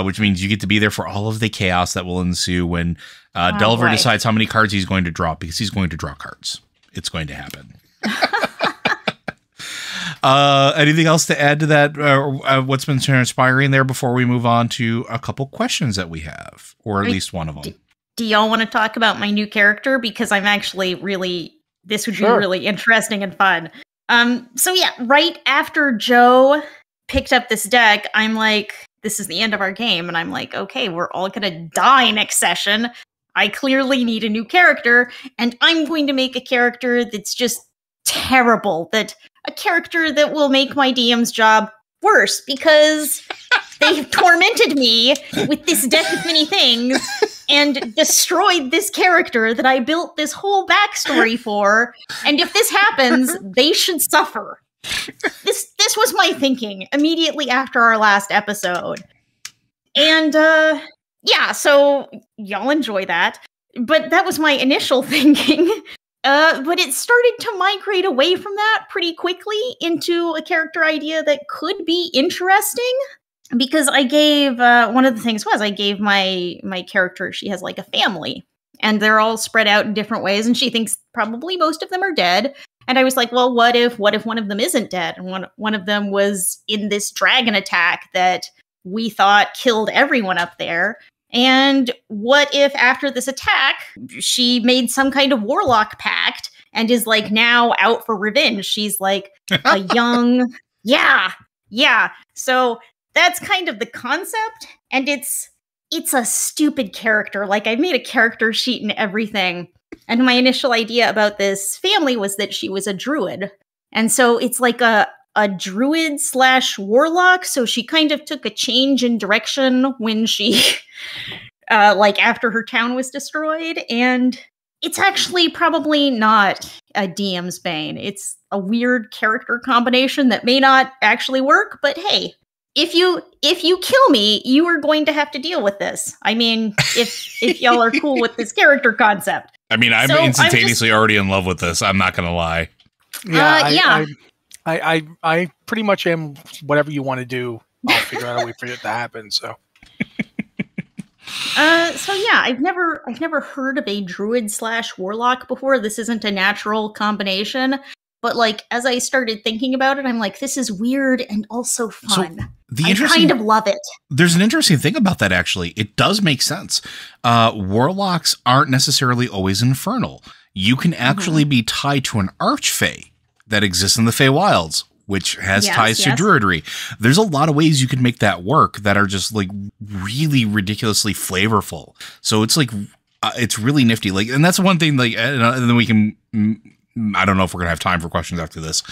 which means you get to be there for all of the chaos that will ensue when Delver decides how many cards he's going to draw, because he's going to draw cards. It's going to happen. Anything else to add to that? What's been transpiring there before we move on to a couple questions that we have, or at least one of them? Do y'all want to talk about my new character? Because I'm actually this would be really interesting and fun. So yeah, right after Joe picked up this deck, I'm like, this is the end of our game. And I'm like, okay, we're all going to die next session. I clearly need a new character, and I'm going to make a character that's just terrible. A character that will make my DM's job worse, because they've tormented me with this deck of many things and destroyed this character that I built this whole backstory for. And if this happens, they should suffer. This was my thinking immediately after our last episode. And yeah, so y'all enjoy that. But that was my initial thinking. But it started to migrate away from that pretty quickly into a character idea that could be interesting. Because I gave, one of the things was I gave my character, she has a family. And they're all spread out in different ways. And she thinks probably most of them are dead. And I was like, well, what if one of them isn't dead? And one of them was in this dragon attack that we thought killed everyone up there. And what if after this attack, she made some kind of warlock pact and is like now out for revenge? She's like a young, yeah. So that's kind of the concept. And it's a stupid character. Like, I made a character sheet and everything. And my initial idea about this family was that she was a druid. And so it's like a druid / warlock. So she kind of took a change in direction when she, like after her town was destroyed. And it's actually probably not a DM's bane. It's a weird character combination that may not actually work, but hey, if you kill me, you are going to have to deal with this. I mean, if y'all are cool with this character concept. I mean, I'm instantaneously already in love with this. I'm not going to lie. Yeah, I pretty much am. Whatever you want to do, I'll figure out a way for it to happen. So yeah, I've never heard of a druid / warlock before. This isn't a natural combination, but like as I started thinking about it, I'm like, this is weird and also fun. So I kind of love it. There's an interesting thing about that, actually. It does make sense. Warlocks aren't necessarily always infernal. You can actually be tied to an archfey that exists in the Feywilds, which has ties to druidry. There's a lot of ways you could make that work that are just like really ridiculously flavorful. So it's like, it's really nifty. Like, and that's one thing, like, and then we can, I don't know if we're gonna have time for questions after this.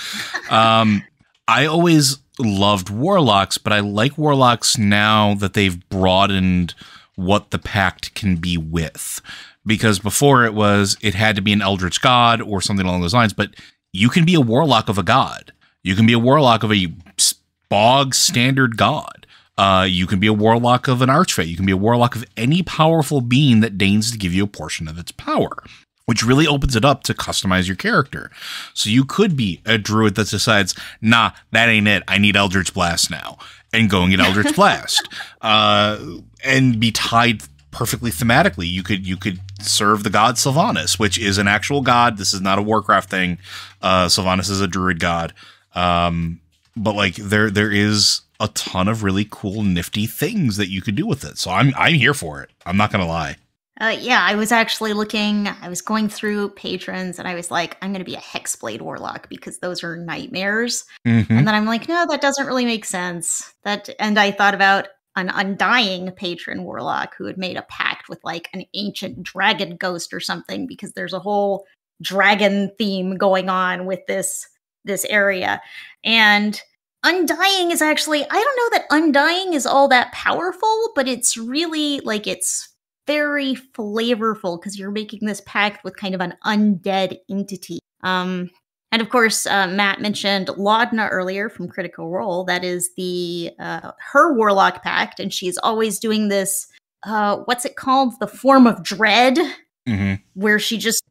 I always loved warlocks, but I like warlocks now that they've broadened what the pact can be with. Because before it had to be an eldritch god or something along those lines, but you can be a warlock of a god. You can be a warlock of a bog standard god. You can be a warlock of an archfey. You can be a warlock of any powerful being that deigns to give you a portion of its power, which really opens it up to customize your character. So you could be a druid that decides, nah, that ain't it. I need Eldritch Blast now, and go and get Eldritch Blast, and be tied perfectly thematically. You could serve the god Sylvanas, which is an actual god. This is not a Warcraft thing. Sylvanas is a druid god. But like there is a ton of really cool, nifty things that you could do with it. So I'm here for it. I'm not gonna lie. Yeah, I was actually I was going through patrons and I was like, I'm going to be a Hexblade Warlock because those are nightmares. And then I'm like, no, that doesn't really make sense. And I thought about an Undying patron Warlock who had made a pact with like an ancient dragon ghost or something, because there's a whole dragon theme going on with this area. And Undying is actually, I don't know that Undying is all that powerful, but it's really like, it's very flavorful because you're making this pact with kind of an undead entity. And of course, Matt mentioned Laudna earlier from Critical Role. That is her warlock pact, and she's always doing this. What's it called? The Form of Dread, where she just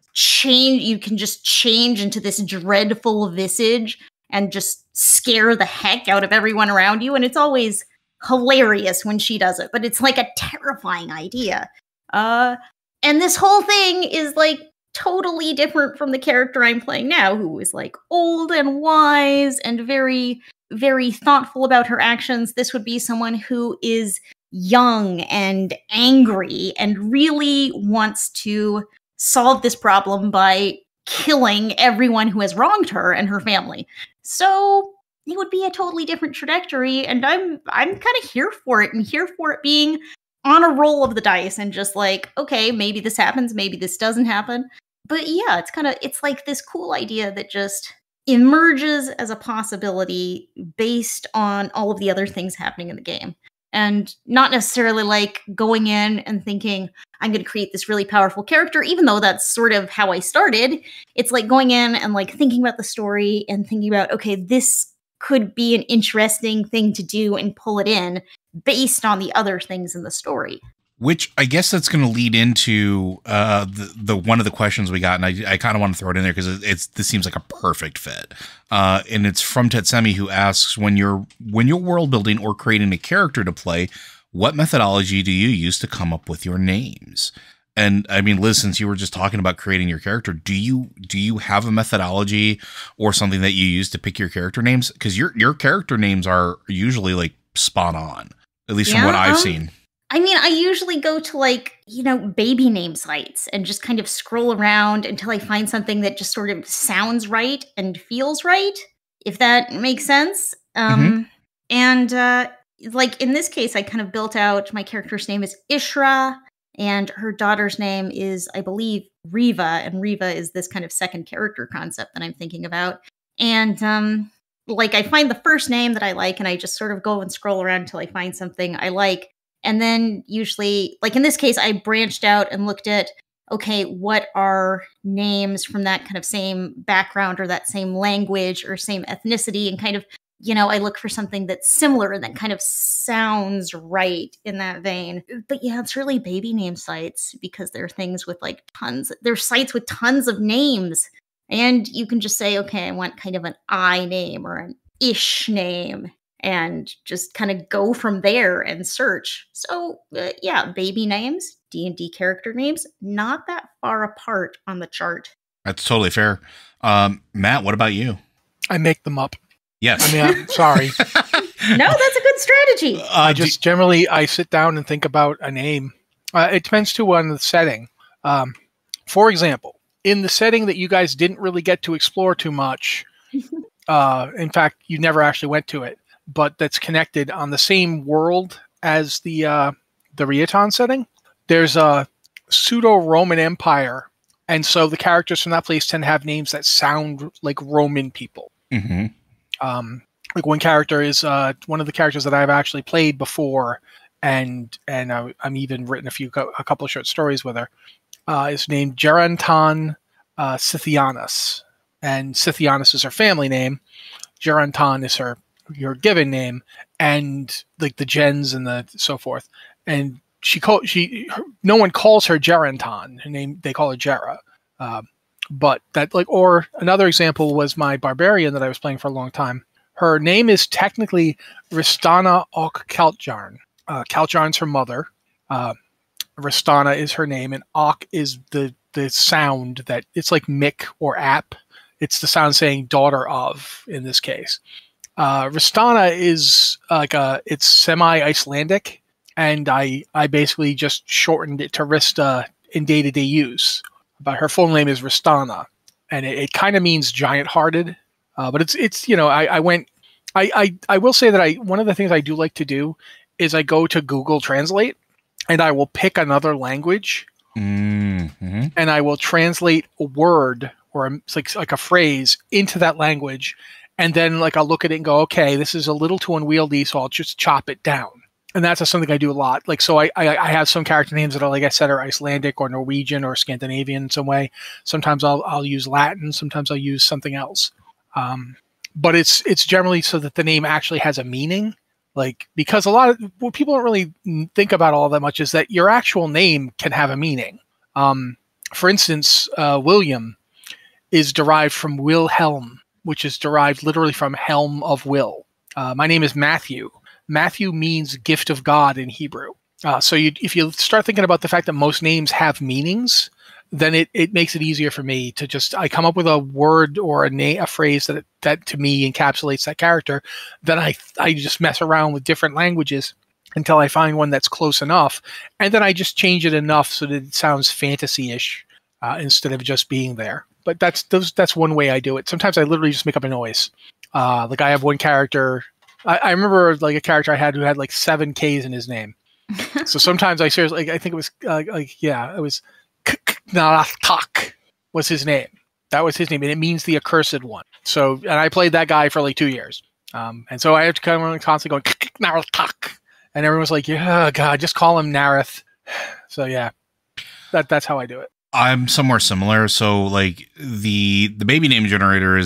you can just change into this dreadful visage and just scare the heck out of everyone around you. And it's always hilarious when she does it, but it's like a terrifying idea. And this whole thing is like totally different from the character I'm playing now, who is like old and wise and very, very thoughtful about her actions. This would be someone who is young and angry and really wants to solve this problem by killing everyone who has wronged her and her family. So it would be a totally different trajectory, and I'm kind of here for it, and here for it being on a roll of the dice and just like, okay, maybe this happens, maybe this doesn't happen. But yeah, it's like this cool idea that just emerges as a possibility based on all of the other things happening in the game. And not necessarily like going in and thinking, I'm going to create this really powerful character, even though that's sort of how I started. It's like going in and like thinking about the story and thinking about, okay, this could be an interesting thing to do and pull it in based on the other things in the story. Which I guess that's going to lead into the one of the questions we got, and I kind of want to throw it in there because this seems like a perfect fit. And it's from Tetsemi, who asks, when you're world building or creating a character to play, what methodology do you use to come up with your names? And I mean, Liz, since you were just talking about creating your character, do you have a methodology or something that you use to pick your character names? Because your character names are usually like spot on. at least from what I've seen. I mean, I usually go to like, baby name sites and just kind of scroll around until I find something that just sort of sounds right and feels right, if that makes sense. And like in this case, I kind of built out, my character's name is Ishra, and her daughter's name is, I believe, Riva, and Riva is this kind of second character concept that I'm thinking about. And like I find the first name that I like, and I just sort of go and scroll around until I find something I like. And then usually, like in this case, I branched out and looked at, okay, what are names from that kind of same background or that same language or same ethnicity, and kind of, I look for something that's similar and that kind of sounds right in that vein. But yeah, it's really baby name sites, because there are things with like there's sites with tons of names. And you can just say, okay, I want kind of an I name or an ish name, and just kind of go from there and search. So yeah, baby names, D&D character names, not that far apart on the chart. That's totally fair. Matt, what about you? I make them up. Yes. I mean, I'm sorry. No, that's a good strategy. I just generally, I sit down and think about a name. It depends too on the setting. For example, in the setting that you guys didn't really get to explore too much, in fact, you never actually went to it, but that's connected on the same world as the Radiant setting, there's a pseudo-Roman Empire, and so the characters from that place tend to have names that sound like Roman people. Mm-hmm. Like one character is one of the characters that I've actually played before, and I'm even written a couple of short stories with her. Is named Geranton Scythianus, and Scythianus is her family name. Geranton is her given name, and like the gens and the so forth. And no one calls her Geranton. Her name, they call her Jera. But that, like, or another example was my barbarian that I was playing for a long time. Her name is technically Ristana Ok Kaltjarn. Kaltjarn's her mother. Ristana is her name, and Ok is the sound that it's like Mick or App. It's the sound saying daughter of in this case. Ristana is like it's semi-Icelandic, and I basically just shortened it to Rista in day-to-day use. But her full name is Ristana, and it kind of means giant-hearted. But it's I will say that one of the things I do like to do is I go to Google Translate, and I will pick another language, mm-hmm. and I will translate a word or like a phrase into that language, and then like I'll look at it and go, okay, this is a little too unwieldy, so I'll just chop it down. And that's something I do a lot. Like, so I have some character names that are, like I said, are Icelandic or Norwegian or Scandinavian in some way. Sometimes I'll use Latin. Sometimes I'll use something else. But it's generally so that the name actually has a meaning. Like, because a lot of what people don't really think about all that much is that your actual name can have a meaning. For instance, William is derived from Wilhelm, which is derived literally from helm of will. My name is Matthew. Matthew means gift of God in Hebrew. So if you start thinking about the fact that most names have meanings, then it makes it easier for me to I come up with a word or a phrase that to me encapsulates that character. Then I just mess around with different languages until I find one that's close enough. And then I just change it enough so that it sounds fantasy-ish instead of just being there. But that's one way I do it. Sometimes I literally just make up a noise. Like I have one character. I remember like a character I had who had like 7 Ks in his name. So sometimes I seriously, I think it was it was Narathak was his name. That was his name, and it means the accursed one. So, and I played that guy for like 2 years. And so I had to come on constantly going Narathak, and everyone's like, "Yeah, God, just call him Narath." So yeah, that's how I do it. I'm somewhere similar. So like the baby name generator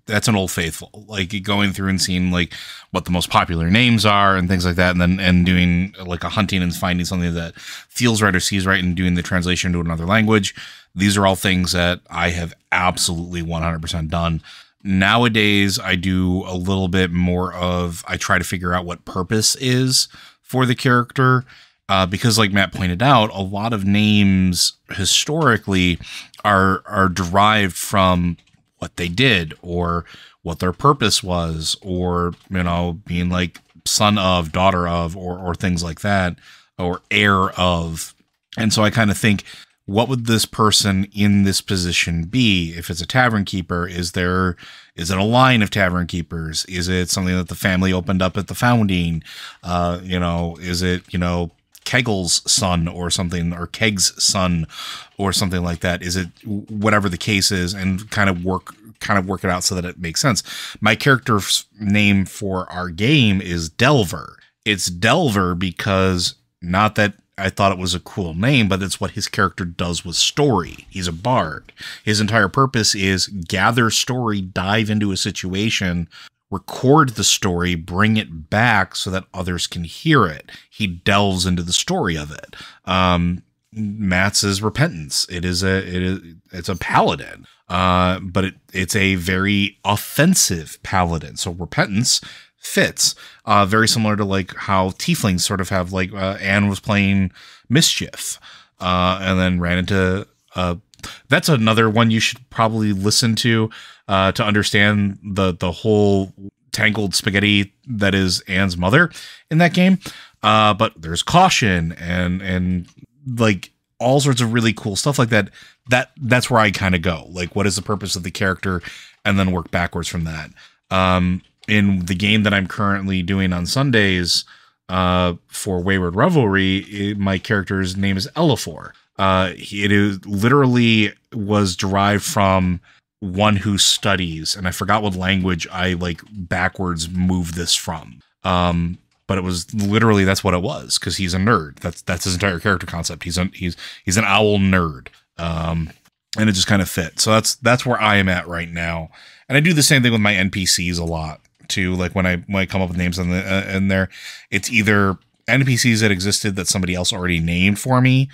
that's an old faithful, like going through and seeing like what the most popular names are and things like that. And then doing like a hunting and finding something that feels right or sees right and doing the translation to another language. These are all things that I have absolutely 100% done. Nowadays, I do a little bit more I try to figure out what purpose is for the character. Because like Matt pointed out, a lot of names historically are derived from what they did or what their purpose was, or, being like son of, daughter of, or things like that, or heir of. And so I kind of think, what would this person in this position be? If it's a tavern keeper, is it a line of tavern keepers? Is it something that the family opened up at the founding? Is it, Kegel's son or something, or Keg's son or something like that? Is it whatever the case is, and kind of work it out so that it makes sense. My character's name for our game is Delver. It's Delver because, not that I thought it was a cool name, but it's what his character does with story. He's a bard. His entire purpose is gather story, dive into a situation, record the story, bring it back so that others can hear it. He delves into the story of it. Matt's is Repentance. It's a paladin, but it's a very offensive paladin. So Repentance fits, very similar to like how tieflings sort of have, like Anne was playing Mischief, and then ran into that's another one you should probably listen to understand the whole tangled spaghetti that is Anne's mother in that game. But there's Caution and like all sorts of really cool stuff like that. That's where I kind of go. Like, what is the purpose of the character, and then work backwards from that. In the game that I'm currently doing on Sundays for Wayward Revelry, my character's name is Elafor. It is literally was derived from one who studies, and I forgot what language I like backwards moved this from. But it was literally, that's what it was, because he's a nerd. That's his entire character concept. He's an owl nerd. And it just kind of fit. So that's where I am at right now. And I do the same thing with my NPCs a lot too. Like when I come up with names in there, it's either NPCs that existed that somebody else already named for me,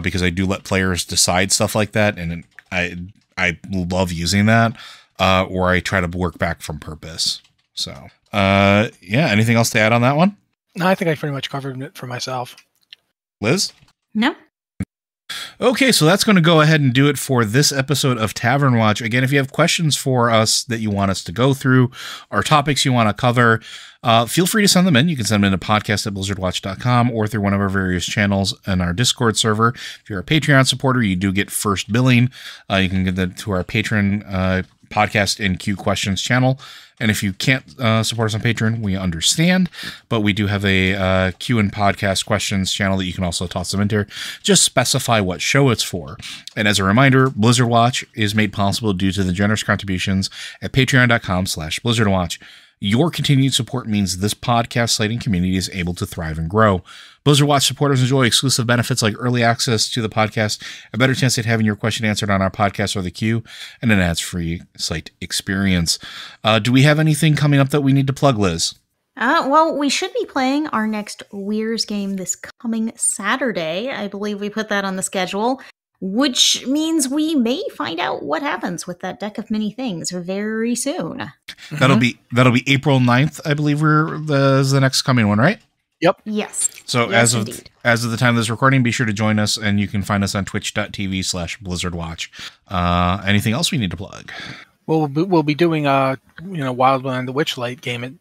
because I do let players decide stuff like that, and I love using that, or I try to work back from purpose. So, anything else to add on that one? No, I think I pretty much covered it for myself. Liz? No. Okay, so that's going to go ahead and do it for this episode of Tavern Watch. Again, if you have questions for us that you want us to go through, or topics you want to cover, feel free to send them in. You can send them in to podcast@blizzardwatch.com or through one of our various channels in our Discord server. If you're a Patreon supporter, you do get first billing. You can get that to our Patreon podcast and Q questions channel. And if you can't support us on Patreon, we understand, but we do have a Q and podcast questions channel that you can also toss them into. Just specify what show it's for. And as a reminder, Blizzard Watch is made possible due to the generous contributions at patreon.com/BlizzardWatch. Your continued support means this podcast site and community is able to thrive and grow. Blizzard Watch supporters enjoy exclusive benefits like early access to the podcast, a better chance at having your question answered on our podcast or the queue, and an ads-free site experience. Do we have anything coming up that we need to plug, Liz? Well, we should be playing our next Weirs game this coming Saturday. I believe we put that on the schedule, which means we may find out what happens with that deck of many things very soon. That'll be April 9th, I believe is the next coming one, right? Yep. Yes. So yes, as of the time of this recording, be sure to join us, and you can find us on twitch.tv/BlizzardWatch. Anything else we need to plug? Well, we'll be doing Wildland the Witchlight game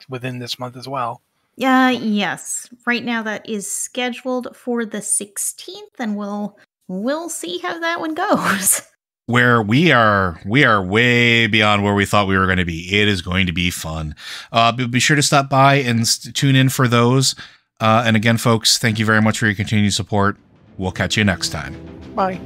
within this month as well. Yes. Right now that is scheduled for the 16th, and we'll see how that one goes. Where we are way beyond where we thought we were going to be. It is going to be fun. But be sure to stop by and tune in for those. And again, folks, thank you very much for your continued support. We'll catch you next time. Bye.